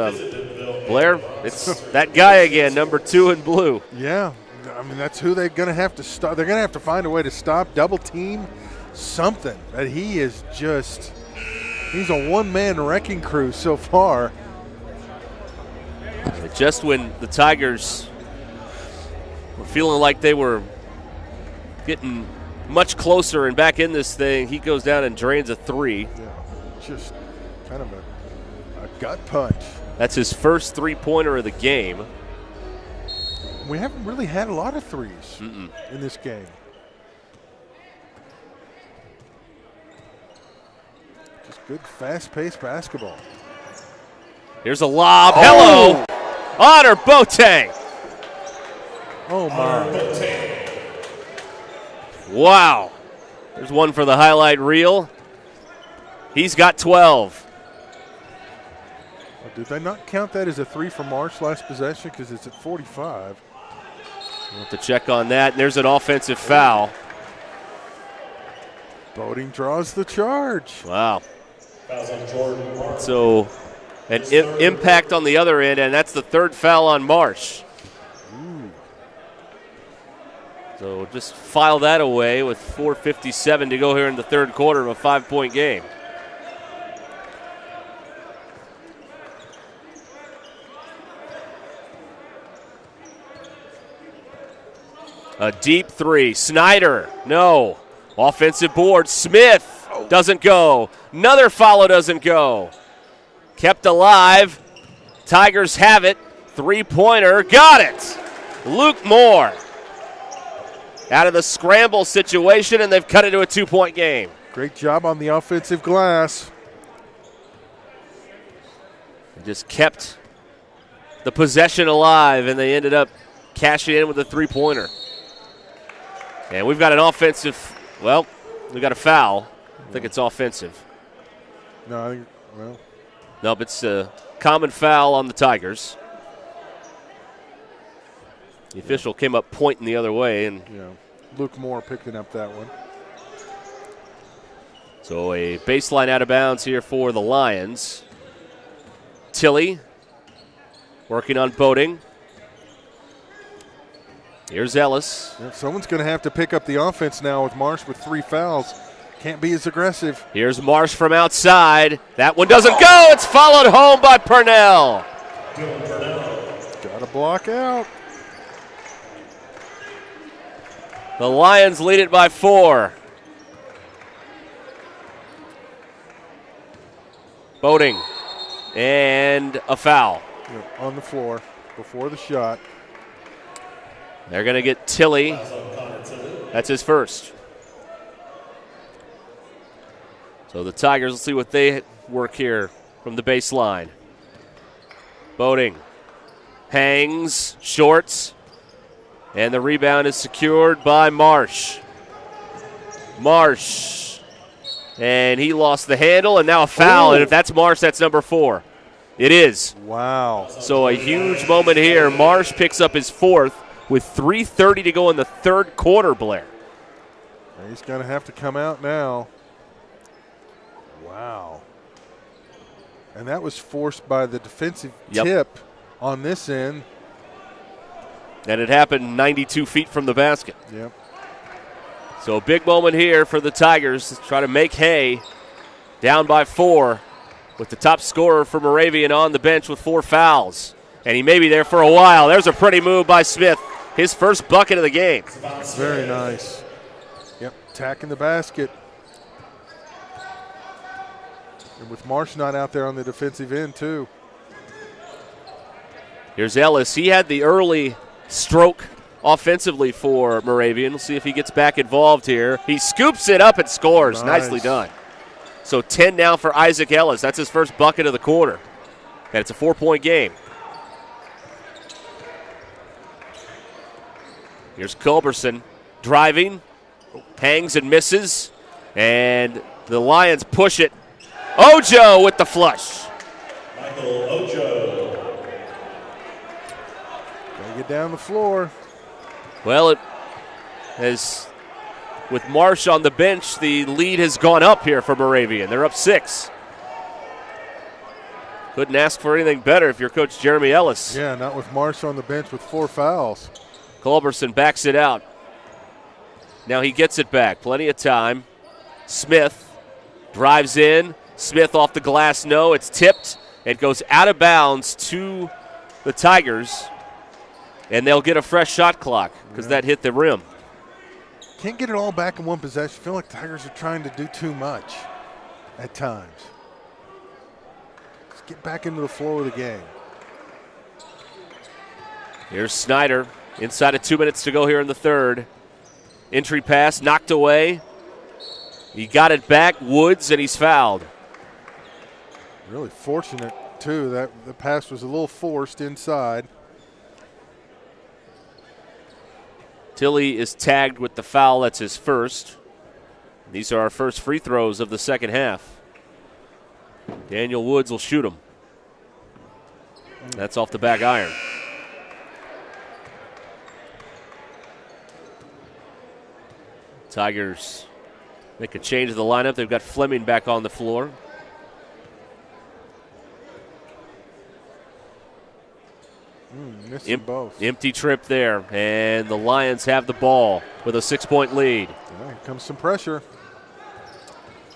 [SPEAKER 1] Blair. It's that guy again, number 2 in blue.
[SPEAKER 2] Yeah, I mean, that's who they're going to have to stop. They're going to have to find a way to stop, double team, something. That he is just, he's a one-man wrecking crew so far.
[SPEAKER 1] Just when the Tigers were feeling like they were getting much closer and back in this thing, he goes down and drains a 3.
[SPEAKER 2] Yeah, just kind of a gut punch.
[SPEAKER 1] That's his first three-pointer of the game.
[SPEAKER 2] We haven't really had a lot of threes in this game. Just good, fast-paced basketball.
[SPEAKER 1] Here's a lob. Hello, Honor Boateng.
[SPEAKER 2] Oh, my.
[SPEAKER 1] Wow. There's one for the highlight reel. He's got 12.
[SPEAKER 2] Did they not count that as a 3 for Marsh last possession because it's at 45?
[SPEAKER 1] We'll have to check on that. And there's an offensive foul.
[SPEAKER 2] Boating draws the charge.
[SPEAKER 1] Wow.
[SPEAKER 4] Fouls on Jordan Marsh.
[SPEAKER 1] So an impact on the other end, and that's the 3rd foul on Marsh. So just file that away with 4:57 to go here in the 3rd quarter of a 5-point game. A deep three. Snyder, no. Offensive board. Smith doesn't go. Another follow doesn't go. Kept alive. Tigers have it. Three-pointer. Got it. Luke Moore. Out of the scramble situation, and they've cut it to a 2-point game.
[SPEAKER 2] Great job on the offensive glass.
[SPEAKER 1] Just kept the possession alive, and they ended up cashing in with a three-pointer. And we've got an offensive, well, we got a foul. I think it's offensive.
[SPEAKER 2] No, I think, well.
[SPEAKER 1] Nope, it's a common foul on the Tigers. The official came up pointing the other way, and
[SPEAKER 2] Luke Moore picking up that one.
[SPEAKER 1] So a baseline out of bounds here for the Lions. Tilly working on Boating. Here's Ellis.
[SPEAKER 2] Someone's going to have to pick up the offense now with Marsh with 3 fouls. Can't be as aggressive.
[SPEAKER 1] Here's Marsh from outside. That one doesn't go. It's followed home by Purnell.
[SPEAKER 2] Got to block out.
[SPEAKER 1] The Lions lead it by 4. Boating. And a foul.
[SPEAKER 2] On the floor before the shot.
[SPEAKER 1] They're going to get Tilly. That's his first. So the Tigers, let's see what they work here from the baseline. Boating. Hangs. Shorts. And the rebound is secured by Marsh. Marsh. And he lost the handle, and now a foul. And if that's Marsh, that's number 4. It is.
[SPEAKER 2] Wow.
[SPEAKER 1] So a huge moment here. Marsh picks up his 4th with 3:30 to go in the third quarter, Blair.
[SPEAKER 2] He's going to have to come out now. Wow. And that was forced by the defensive tip on this end.
[SPEAKER 1] And it happened 92 feet from the basket.
[SPEAKER 2] Yep.
[SPEAKER 1] So a big moment here for the Tigers to try to make hay. Down by 4 with the top scorer for Moravian on the bench with 4 fouls. And he may be there for a while. There's a pretty move by Smith. His first bucket of the game.
[SPEAKER 2] Very nice. Yep, attacking the basket. And with Marsh not out there on the defensive end, too.
[SPEAKER 1] Here's Ellis. He had the early stroke offensively for Moravian. We'll see if he gets back involved here. He scoops it up and scores. Nicely done. So 10 now for Isaac Ellis. That's his first bucket of the quarter. And it's a 4-point game. Here's Culberson driving, hangs and misses, and the Lions push it. Ojo with the flush.
[SPEAKER 4] Michael Ojo.
[SPEAKER 2] Gotta get down the floor.
[SPEAKER 1] Well, it has, with Marsh on the bench, the lead has gone up here for Moravian. They're up 6. Couldn't ask for anything better if you're Coach Jeremy Ellis.
[SPEAKER 2] Yeah, not with Marsh on the bench with 4 fouls.
[SPEAKER 1] Culberson backs it out. Now he gets it back. Plenty of time. Smith drives in. Smith off the glass. No, it's tipped. It goes out of bounds to the Tigers. And they'll get a fresh shot clock because that hit the rim.
[SPEAKER 2] Can't get it all back in one possession. I feel like Tigers are trying to do too much at times. Let's get back into the flow of the game.
[SPEAKER 1] Here's Snyder. Inside of 2 minutes to go here in the third. Entry pass knocked away. He got it back, Woods, and he's fouled.
[SPEAKER 2] Really fortunate, too, that the pass was a little forced inside.
[SPEAKER 1] Tilly is tagged with the foul. That's his first. These are our first free throws of the second half. Daniel Woods will shoot them. That's off the back iron. Tigers make a change of the lineup. They've got Fleming back on the floor.
[SPEAKER 2] Missing both.
[SPEAKER 1] Empty trip there, and the Lions have the ball with a 6-point lead.
[SPEAKER 2] Yeah, here comes some pressure.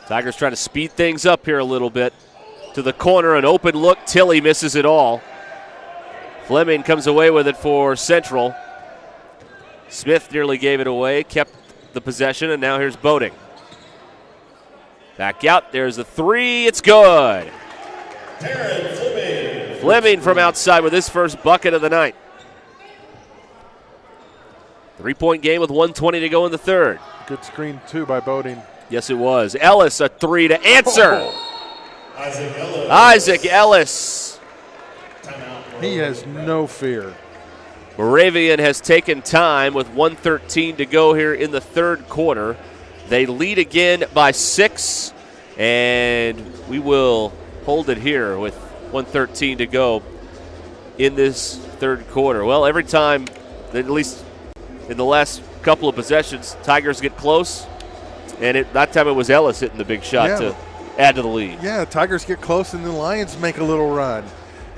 [SPEAKER 1] Tigers trying to speed things up here a little bit. To the corner, an open look. Tilly misses it all. Fleming comes away with it for Central. Smith nearly gave it away, kept the possession, and now here's Boating. Back out, there's a three, it's good. Fleming from outside with his first bucket of the night. 3-point game with 1:20 to go in the third.
[SPEAKER 2] Good screen, too, by Boating.
[SPEAKER 1] Yes, it was. Ellis, a three to answer. Isaac Ellis.
[SPEAKER 2] He has no fear.
[SPEAKER 1] Moravian has taken time with 1:13 to go here in the third quarter. They lead again by 6, and we will hold it here with 1:13 to go in this third quarter. Well, every time, at least in the last couple of possessions, Tigers get close, and that time it was Ellis hitting the big shot to add to the lead.
[SPEAKER 2] Yeah, Tigers get close, and the Lions make a little run.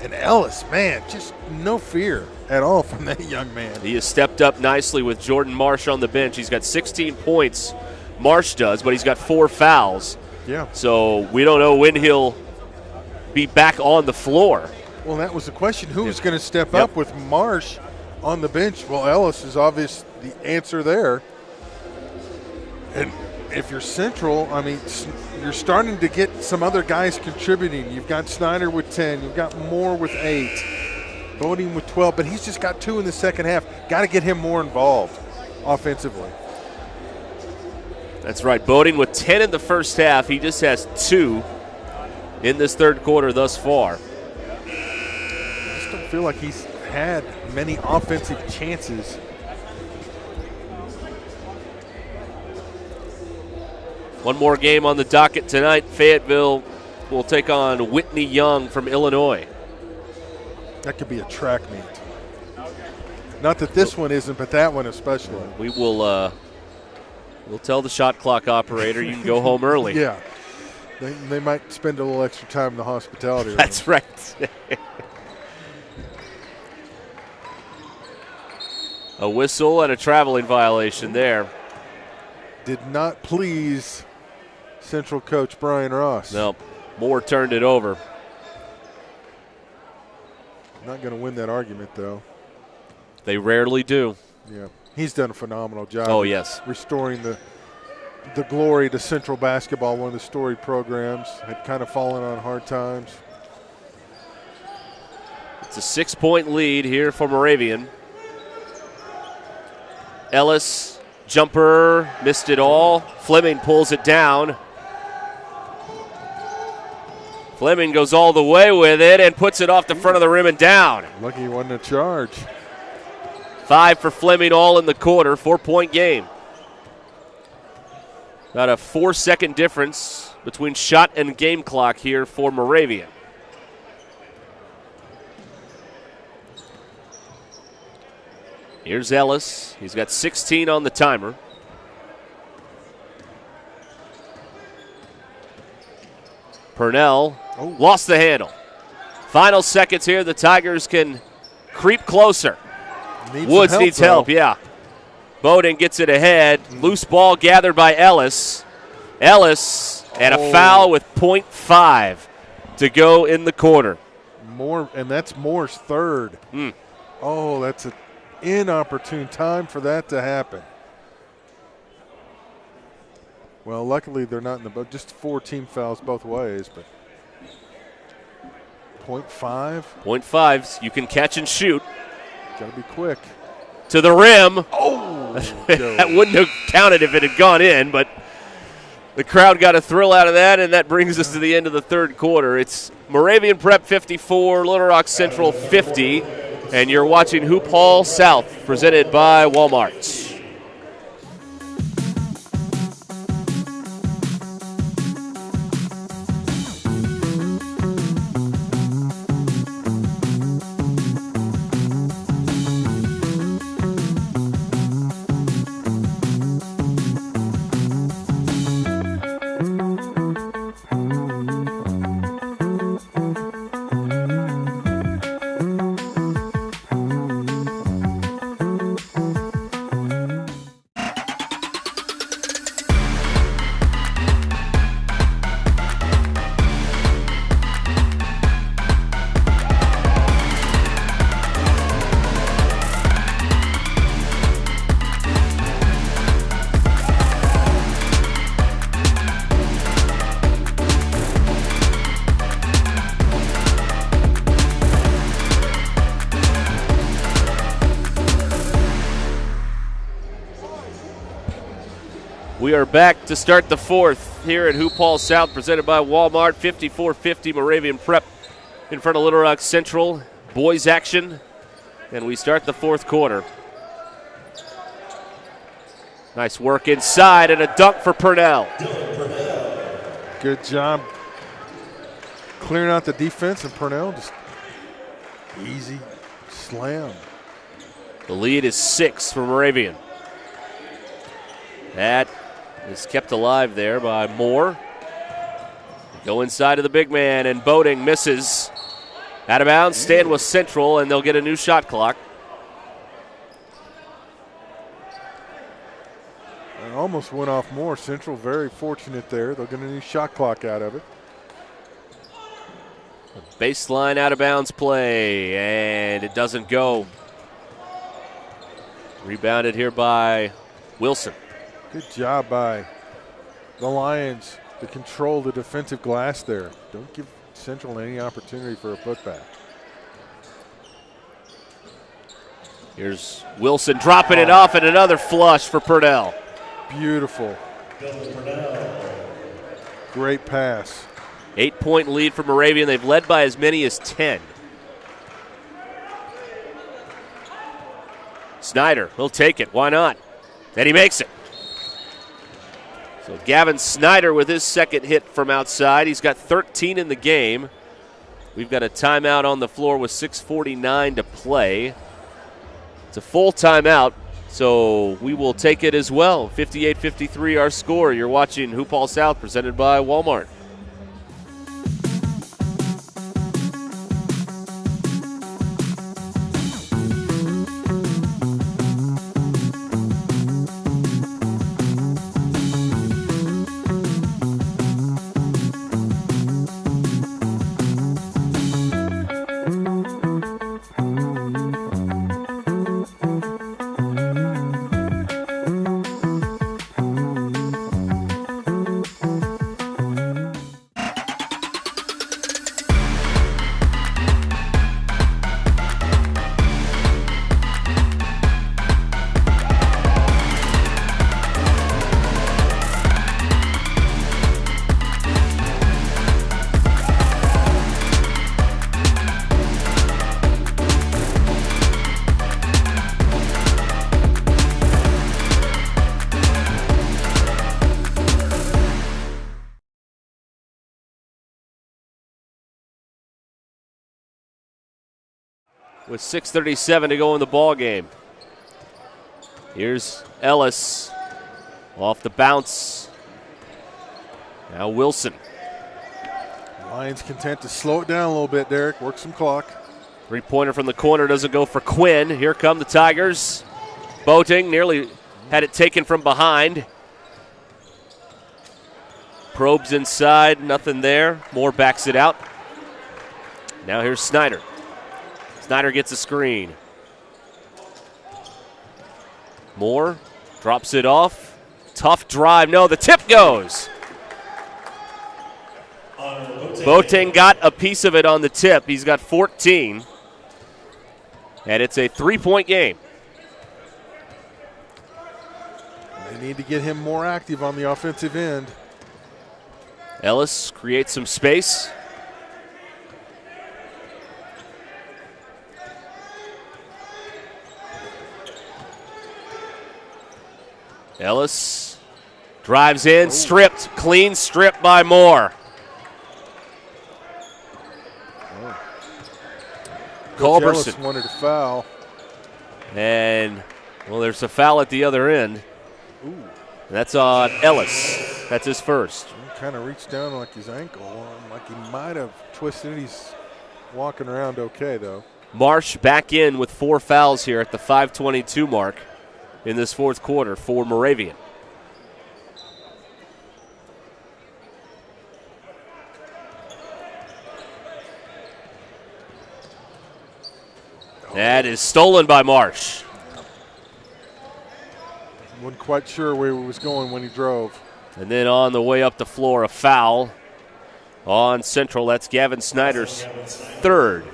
[SPEAKER 2] And Ellis, man, just no fear at all from that young man.
[SPEAKER 1] He has stepped up nicely with Jordan Marsh on the bench. He's got 16 points, Marsh does, but he's got 4 fouls.
[SPEAKER 2] Yeah.
[SPEAKER 1] So we don't know when he'll be back on the floor.
[SPEAKER 2] Well, that was the question. Who's going to step up with Marsh on the bench? Well, Ellis is obvious the answer there. And if you're Central, I mean, you're starting to get some other guys contributing. You've got Snyder with 10. You've got Moore with 8. Boating with 12. But he's just got 2 in the second half. Got to get him more involved offensively.
[SPEAKER 1] That's right. Boating with 10 in the first half. He just has 2 in this third quarter thus far.
[SPEAKER 2] I just don't feel like he's had many offensive chances.
[SPEAKER 1] One more game on the docket tonight. Fayetteville will take on Whitney Young from Illinois.
[SPEAKER 2] That could be a track meet. Not that this one isn't, but that one especially.
[SPEAKER 1] We will we'll tell the shot clock operator you can go home early.
[SPEAKER 2] Yeah. They might spend a little extra time in the hospitality room.
[SPEAKER 1] That's right. A whistle and a traveling violation there.
[SPEAKER 2] Did not please Central coach Brian Ross.
[SPEAKER 1] No, Moore turned it over.
[SPEAKER 2] Not going to win that argument, though.
[SPEAKER 1] They rarely do.
[SPEAKER 2] Yeah. He's done a phenomenal job.
[SPEAKER 1] Oh, yes.
[SPEAKER 2] Restoring the glory to Central basketball, one of the storied programs. Had kind of fallen on hard times.
[SPEAKER 1] It's a 6-point lead here for Moravian. Ellis, jumper, missed it all. Fleming pulls it down. Fleming goes all the way with it and puts it off the front of the rim and down.
[SPEAKER 2] Lucky he wasn't a charge.
[SPEAKER 1] 5 for Fleming all in the quarter, 4-point game. About a 4-second difference between shot and game clock here for Moravian. Here's Ellis. He's got 16 on the timer. Purnell lost the handle. Final seconds here. The Tigers can creep closer. Woods needs help, yeah. Bowden gets it ahead. Loose ball gathered by Ellis. Ellis and a foul with .5 to go in the quarter.
[SPEAKER 2] Moore, and that's Moore's third. Oh, that's an inopportune time for that to happen. Well, luckily they're not in the boat. Just 4 team fouls both ways, but .5.
[SPEAKER 1] .5s. You can catch and shoot.
[SPEAKER 2] Got to be quick.
[SPEAKER 1] To the rim.
[SPEAKER 2] Oh!
[SPEAKER 1] That wouldn't have counted if it had gone in, but the crowd got a thrill out of that, and that brings us to the end of the third quarter. It's Moravian Prep 54, Little Rock Central 50, and you're watching Hoophall South, presented by Walmart. We are back to start the fourth here at Hoophall South, presented by Walmart. 54-50 Moravian Prep in front of Little Rock Central. Boys action, and we start the fourth quarter. Nice work inside and a dunk for Purnell.
[SPEAKER 2] Good job clearing out the defense, and Purnell just easy slam.
[SPEAKER 1] The lead is 6 for Moravian. That is kept alive there by Moore. Go inside of the big man, and Boating misses. Out of bounds, stand with Central, and they'll get a new shot clock.
[SPEAKER 2] It almost went off Moore. Central very fortunate there. They'll get a new shot clock out of it.
[SPEAKER 1] Baseline out of bounds play, and it doesn't go. Rebounded here by Wilson.
[SPEAKER 2] Good job by the Lions to control the defensive glass there. Don't give Central any opportunity for a putback.
[SPEAKER 1] Here's Wilson dropping it off, and another flush for Purnell.
[SPEAKER 2] Beautiful. Great pass.
[SPEAKER 1] 8-point lead for Moravian. They've led by as many as 10. Snyder will take it. Why not? And he makes it. So Gavin Snyder with his second hit from outside. He's got 13 in the game. We've got a timeout on the floor with 6:49 to play. It's a full timeout, so we will take it as well. 58-53 our score. You're watching Hoophall South, presented by Walmart. With 6:37 to go in the ball game. Here's Ellis off the bounce. Now Wilson.
[SPEAKER 2] Lions content to slow it down a little bit, Derek. Work some clock.
[SPEAKER 1] Three-pointer from the corner doesn't go for Quinn. Here come the Tigers. Boating nearly had it taken from behind. Probes inside, nothing there. Moore backs it out. Now here's Snyder. Snyder gets a screen. Moore drops it off. Tough drive. No, the tip goes. Boating got a piece of it on the tip. He's got 14. And it's a three-point game.
[SPEAKER 2] They need to get him more active on the offensive end.
[SPEAKER 1] Ellis creates some space. Ellis drives in, stripped, clean strip by Moore. Culberson
[SPEAKER 2] Ellis wanted a foul.
[SPEAKER 1] And, well, there's a foul at the other end.
[SPEAKER 2] Ooh.
[SPEAKER 1] That's on Ellis. That's his first.
[SPEAKER 2] He kind of reached down like his ankle, like he might have twisted it. He's walking around okay, though.
[SPEAKER 1] Marsh back in with 4 fouls here at the 5:22 mark in this fourth quarter for Moravian. That is stolen by Marsh.
[SPEAKER 2] Wasn't quite sure where he was going when he drove.
[SPEAKER 1] And then on the way up the floor, a foul on Central. That's Gavin Snyder's third.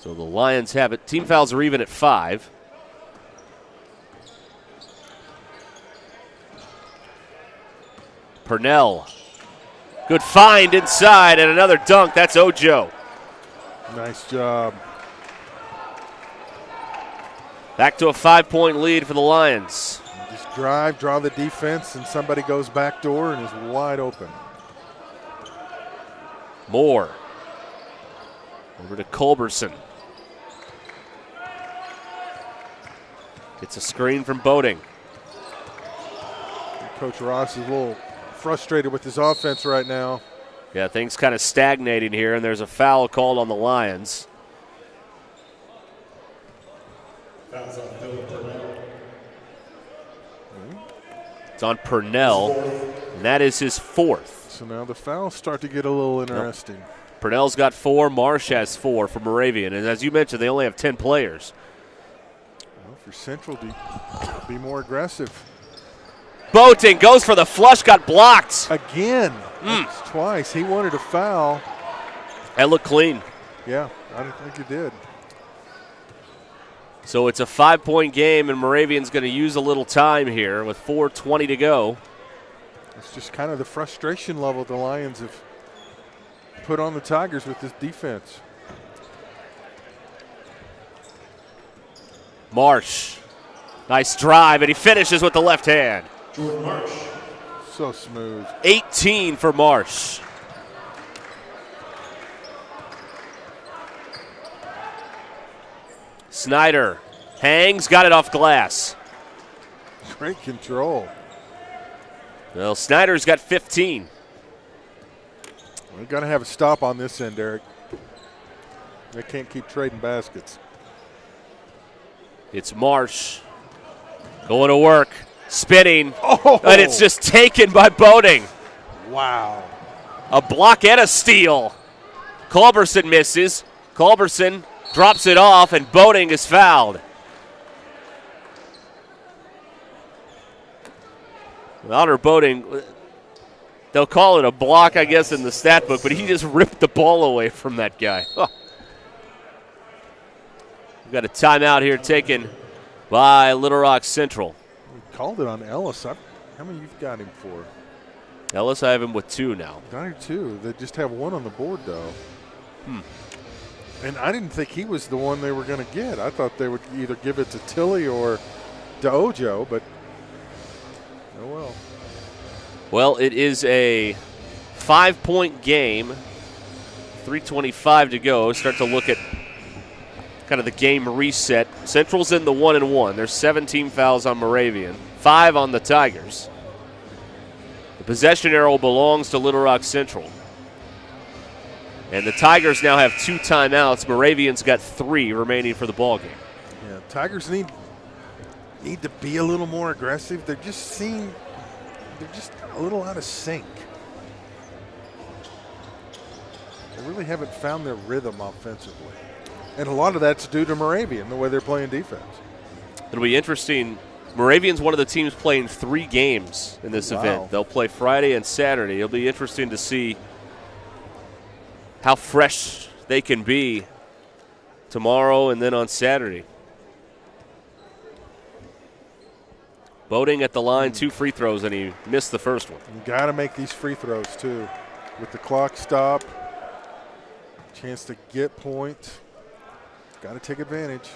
[SPEAKER 1] So the Lions have it. Team fouls are even at 5. Purnell. Good find inside and another dunk. That's Ojo.
[SPEAKER 2] Nice job.
[SPEAKER 1] Back to a 5-point lead for the Lions.
[SPEAKER 2] Just drive, draw the defense, and somebody goes back door and is wide open.
[SPEAKER 1] Moore. Over to Culberson. Gets a screen from Boating.
[SPEAKER 2] Coach Ross is a little frustrated with his offense right now.
[SPEAKER 1] Yeah, things kind of stagnating here, and there's a foul called on the Lions. It's on Purnell, and that is his 4th.
[SPEAKER 2] So now the fouls start to get a little interesting.
[SPEAKER 1] Yep. Purnell's got 4, Marsh has 4 for Moravian, and as you mentioned, they only have 10 players.
[SPEAKER 2] Well, for Central to be more aggressive.
[SPEAKER 1] Boating goes for the flush, got blocked.
[SPEAKER 2] Again, that's twice. He wanted a foul.
[SPEAKER 1] That looked clean.
[SPEAKER 2] Yeah, I didn't think he did.
[SPEAKER 1] So it's a 5-point game, and Moravian's going to use a little time here with 4:20 to go.
[SPEAKER 2] It's just kind of the frustration level the Lions have put on the Tigers with this defense.
[SPEAKER 1] Marsh, nice drive, and he finishes with the left hand.
[SPEAKER 2] So smooth.
[SPEAKER 1] 18 for Marsh. Snyder hangs, got it off glass.
[SPEAKER 2] Great control.
[SPEAKER 1] Well, Snyder's got 15.
[SPEAKER 2] We've got to have a stop on this end, Eric. They can't keep trading baskets.
[SPEAKER 1] It's Marsh going to work, spinning,
[SPEAKER 2] Oh!
[SPEAKER 1] and it's just taken by Boating.
[SPEAKER 2] Wow.
[SPEAKER 1] A block and a steal. Culberson misses. Culberson drops it off, and Boating is fouled. Honor Boating, they'll call it a block, I guess, in the stat book, but he just ripped the ball away from that guy. Huh. We've got a timeout here taken by Little Rock Central.
[SPEAKER 2] We called it on Ellis. How many you've got him for?
[SPEAKER 1] Ellis, I have him with 2 now.
[SPEAKER 2] Got him 2. They just have 1 on the board, though. And I didn't think he was the one they were going to get. I thought they would either give it to Tilly or to Ojo, but oh well.
[SPEAKER 1] Well, it is a 5-point game. 3:25 to go. Start to look at kind of the game reset. Central's in the 1-1. There's 17 fouls on Moravian, 5 on the Tigers. The possession arrow belongs to Little Rock Central. And the Tigers now have 2 timeouts. Moravian's got 3 remaining for the ball game.
[SPEAKER 2] Yeah, Tigers need to be a little more aggressive. They're just a little out of sync. They really haven't found their rhythm offensively. And a lot of that's due to Moravian, the way they're playing defense.
[SPEAKER 1] It'll be interesting. Moravian's one of the teams playing 3 games in this event. They'll play Friday and Saturday. It'll be interesting to see how fresh they can be tomorrow and then on Saturday. Boating at the line, 2 free throws, and he missed the first one.
[SPEAKER 2] You got to make these free throws, too. With the clock stop, chance to get points. Got to take advantage.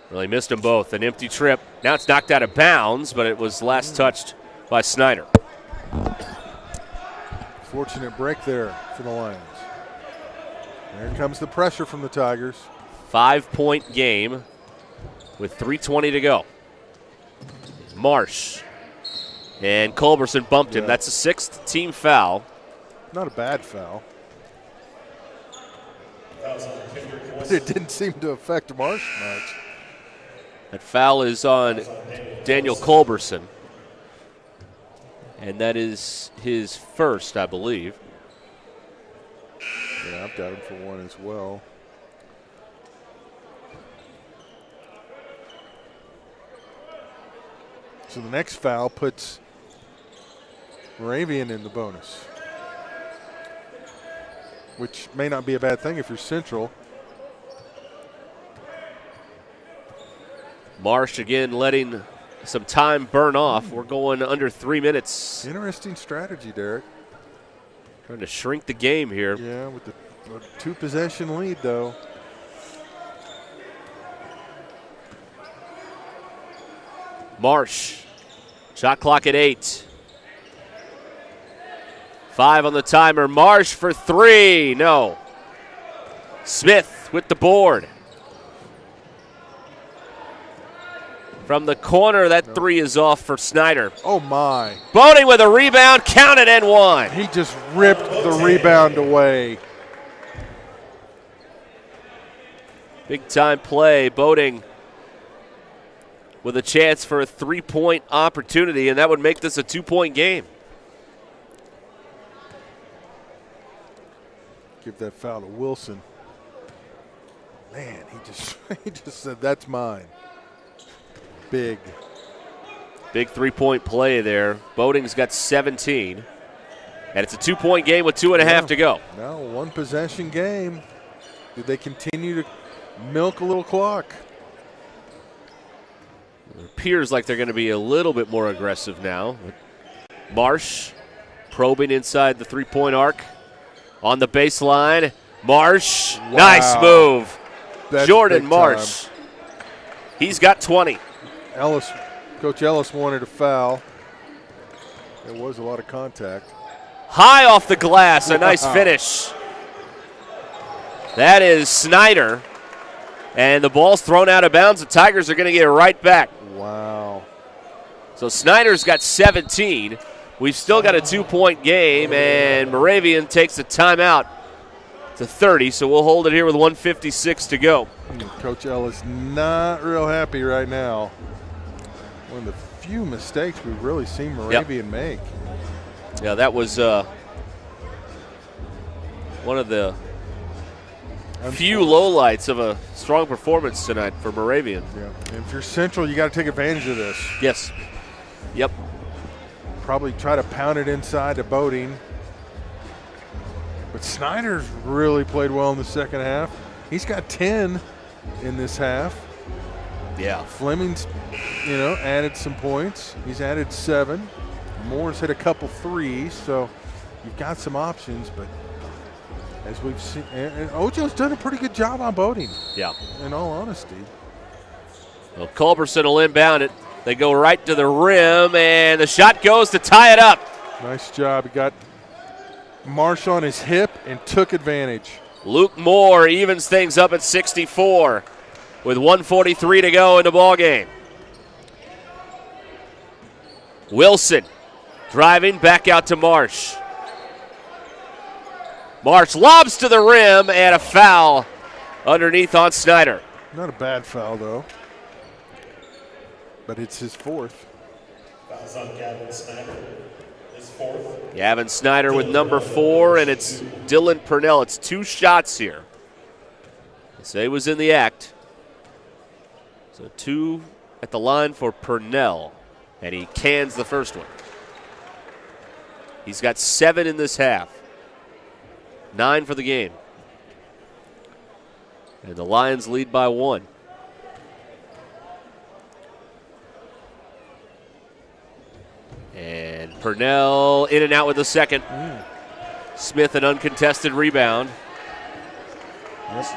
[SPEAKER 1] Well, he missed them both. An empty trip. Now it's knocked out of bounds, but it was last touched by Snyder.
[SPEAKER 2] Fortunate break there for the Lions. There comes the pressure from the Tigers.
[SPEAKER 1] 5-point game with 3:20 to go. Marsh. And Culberson bumped him. That's a 6th team foul.
[SPEAKER 2] Not a bad foul. But it didn't seem to affect Marsh much.
[SPEAKER 1] That foul is on Daniel Culberson. And that is his first, I believe.
[SPEAKER 2] Yeah, I've got him for 1 as well. So the next foul puts Moravian in the bonus. which may not be a bad thing if you're Central.
[SPEAKER 1] Marsh again letting some time burn off. We're going under 3 minutes.
[SPEAKER 2] Interesting strategy, Derek.
[SPEAKER 1] Trying to shrink the game here.
[SPEAKER 2] Yeah, with the 2-possession lead, though.
[SPEAKER 1] Marsh, shot clock at 8. 5 on the timer. Marsh for 3. No. Smith with the board. From the corner, that 3 is off for Snyder.
[SPEAKER 2] Oh, my.
[SPEAKER 1] Boating with a rebound, counted and one.
[SPEAKER 2] He just ripped the rebound away.
[SPEAKER 1] Big time play. Boating with a chance for a 3-point opportunity, and that would make this a 2-point game.
[SPEAKER 2] Give that foul to Wilson. Man, he just said, that's mine. Big
[SPEAKER 1] 3-point play there. Boating's got 17. And it's a 2-point game with 2.5 to go.
[SPEAKER 2] Now 1-possession game. Do they continue to milk a little clock?
[SPEAKER 1] It appears like they're going to be a little bit more aggressive now. Marsh probing inside the 3-point arc. On the baseline. Marsh.
[SPEAKER 2] Wow.
[SPEAKER 1] Nice move.
[SPEAKER 2] That's
[SPEAKER 1] Jordan
[SPEAKER 2] big
[SPEAKER 1] Marsh.
[SPEAKER 2] time.
[SPEAKER 1] He's got 20.
[SPEAKER 2] Coach Ellis wanted a foul. There was a lot of contact.
[SPEAKER 1] High off the glass, a nice finish. That is Snyder. And the ball's thrown out of bounds. The Tigers are going to get it right back.
[SPEAKER 2] Wow.
[SPEAKER 1] So Snyder's got 17. We've still got a 2-point game, and Moravian takes a timeout to 30, so we'll hold it here with 1:56 to go.
[SPEAKER 2] Coach Ellis not real happy right now. One of the few mistakes we've really seen Moravian make.
[SPEAKER 1] Yeah, that was one of the few lowlights of a strong performance tonight for Moravian.
[SPEAKER 2] Yeah. And if you're Central, you got to take advantage of this.
[SPEAKER 1] Yes. Yep.
[SPEAKER 2] Probably try to pound it inside to Boating. But Snyder's really played well in the second half. He's got 10 in this half.
[SPEAKER 1] Yeah.
[SPEAKER 2] Fleming's, added some points. He's added 7. Moore's hit a couple threes, so you've got some options. But as we've seen, and Ojo's done a pretty good job on Boating.
[SPEAKER 1] Yeah.
[SPEAKER 2] In all honesty.
[SPEAKER 1] Well, Culberson will inbound it. They go right to the rim, and the shot goes to tie it up.
[SPEAKER 2] Nice job. He got Marsh on his hip and took advantage.
[SPEAKER 1] Luke Moore evens things up at 64 with 1:43 to go in the ballgame. Wilson driving back out to Marsh. Marsh lobs to the rim, and a foul underneath on Snyder.
[SPEAKER 2] Not a bad foul, though. But it's his 4th.
[SPEAKER 4] Fouls on Gavin Snyder. His 4th.
[SPEAKER 1] Gavin Snyder with number 4, and it's Dylan Purnell. It's 2 shots here. They say he was in the act. So 2 at the line for Purnell, and he cans the first one. He's got 7 in this half. 9 for the game. And the Lions lead by 1. And Purnell in and out with the second. Smith an uncontested rebound.
[SPEAKER 2] Yes.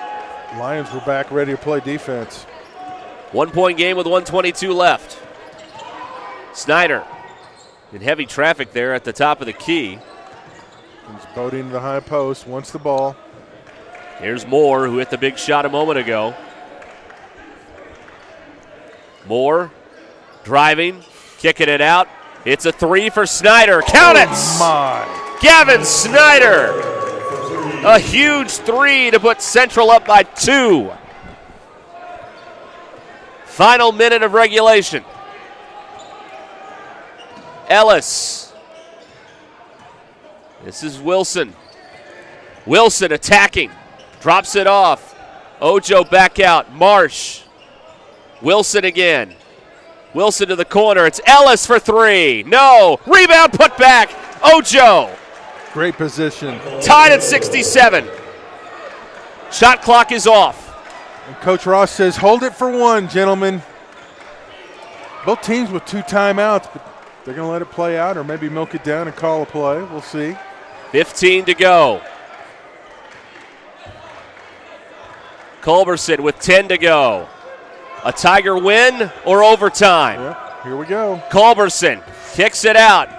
[SPEAKER 2] Lions were back ready to play defense.
[SPEAKER 1] 1-point game with 1:22 left. Snyder in heavy traffic there at the top of the key.
[SPEAKER 2] He's Boating to the high post, wants the ball.
[SPEAKER 1] Here's Moore, who hit the big shot a moment ago. Moore driving, kicking it out. It's a 3 for Snyder. Count it!
[SPEAKER 2] My.
[SPEAKER 1] Gavin Snyder. A huge 3 to put Central up by 2. Final minute of regulation. Ellis. This is Wilson. Wilson attacking. Drops it off. Ojo back out. Marsh. Wilson again. Wilson to the corner. It's Ellis for 3. No. Rebound put back. Ojo.
[SPEAKER 2] Great position.
[SPEAKER 1] Tied at 67. Shot clock is off.
[SPEAKER 2] And Coach Ross says, hold it for one, gentlemen. Both teams with 2 timeouts, but they're going to let it play out or maybe milk it down and call a play. We'll see.
[SPEAKER 1] 15 to go. Culberson with 10 to go. A Tiger win or overtime?
[SPEAKER 2] Yep, here we go.
[SPEAKER 1] Culberson kicks it out.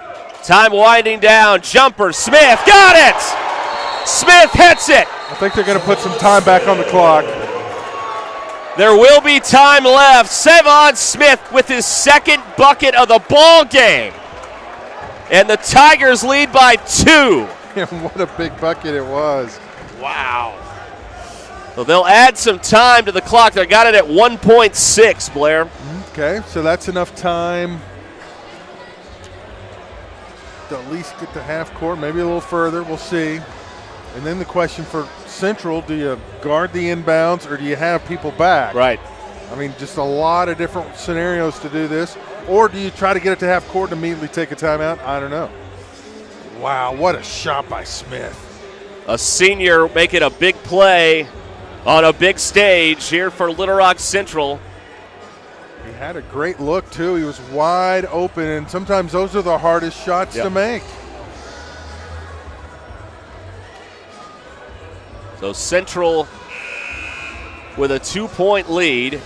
[SPEAKER 1] Time winding down. Jumper. Smith got it. Smith hits it.
[SPEAKER 2] I think they're going to put some time back on the clock.
[SPEAKER 1] There will be time left. Zayden Smith with his second bucket of the ball game. And the Tigers lead by 2.
[SPEAKER 2] What a big bucket it was.
[SPEAKER 1] Wow. So they'll add some time to the clock. They got it at 1.6, Blair.
[SPEAKER 2] Okay, so that's enough time to at least get to half court, maybe a little further. We'll see. And then the question for Central, do you guard the inbounds or do you have people back?
[SPEAKER 1] Right.
[SPEAKER 2] I mean, just a lot of different scenarios to do this. Or do you try to get it to half court and immediately take a timeout? I don't know. Wow, what a shot by Smith.
[SPEAKER 1] A senior making a big play on a big stage here for Little Rock Central.
[SPEAKER 2] He had a great look, too. He was wide open, and sometimes those are the hardest shots to make.
[SPEAKER 1] So Central with a 2-point lead.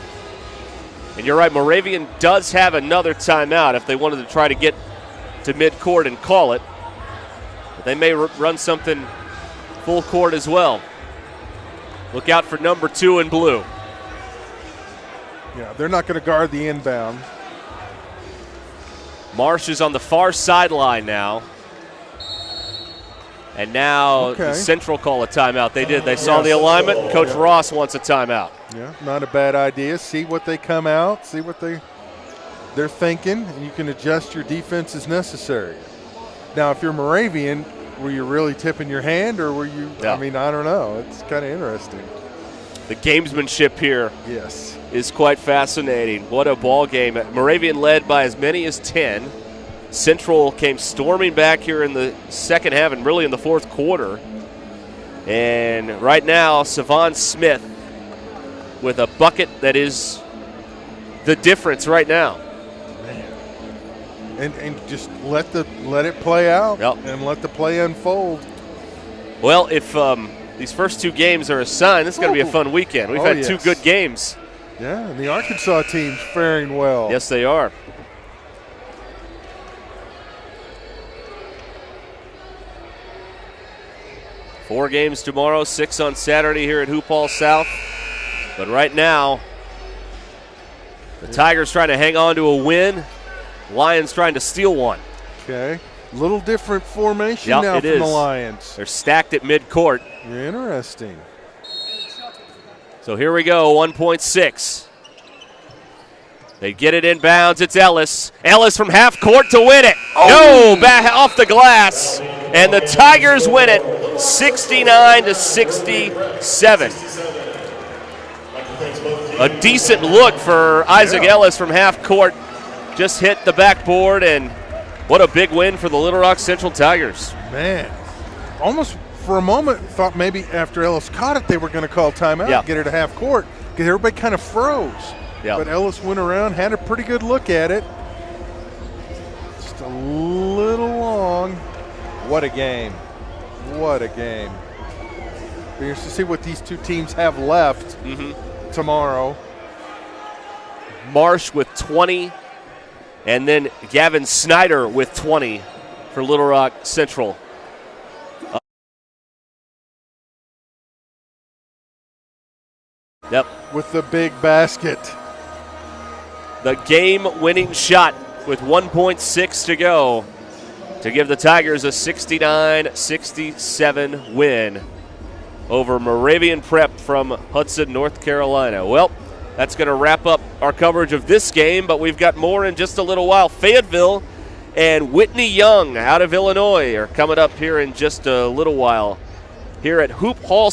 [SPEAKER 1] And you're right, Moravian does have another timeout if they wanted to try to get to midcourt and call it. But they may run something full court as well. Look out for number 2 in blue.
[SPEAKER 2] Yeah, they're not going to guard the inbound.
[SPEAKER 1] Marsh is on the far sideline now. And now the Central call a timeout. They did. They saw the alignment. Coach Ross wants a timeout.
[SPEAKER 2] Yeah, not a bad idea. See what they come out, see what they're thinking, and you can adjust your defense as necessary. Now, if you're Moravian, were you really tipping your hand or were you I mean, I don't know. It's kind of interesting.
[SPEAKER 1] The gamesmanship here is quite fascinating. What a ball game. Moravian led by as many as 10. Central came storming back here in the second half and really in the fourth quarter. And right now, Zayden Smith with a bucket that is the difference right now.
[SPEAKER 2] Man. And just let it play out and let the play unfold.
[SPEAKER 1] Well, if these first 2 games are a sign, this is going to be a fun weekend. We've had 2 good games.
[SPEAKER 2] Yeah, and the Arkansas team's faring well.
[SPEAKER 1] Yes, they are. Four games tomorrow, 6 on Saturday here at Hoophall South. But right now, the Tigers trying to hang on to a win. Lions trying to steal one.
[SPEAKER 2] Okay. Little different formation now from the Lions.
[SPEAKER 1] They're stacked at midcourt.
[SPEAKER 2] Interesting.
[SPEAKER 1] So here we go, 1.6. They get it inbounds. It's Ellis. Ellis from half court to win it. No, back off the glass. And the Tigers win it 69-67. A decent look for Isaac Ellis from half court. Just hit the backboard, and what a big win for the Little Rock Central Tigers.
[SPEAKER 2] Man, almost for a moment thought maybe after Ellis caught it they were going to call timeout and get her to half court because everybody kind of froze. But Ellis went around, had a pretty good look at it. Just a little long. What a game. What a game. Curious to see what these 2 teams have left tomorrow.
[SPEAKER 1] Marsh with 20, and then Gavin Snyder with 20 for Little Rock Central.
[SPEAKER 2] With the big basket.
[SPEAKER 1] The game-winning shot with 1.6 to go to give the Tigers a 69-67 win over Moravian Prep from Hudson, North Carolina. Well, that's going to wrap up our coverage of this game, but we've got more in just a little while. Fayetteville and Whitney Young out of Illinois are coming up here in just a little while here at Hoophall.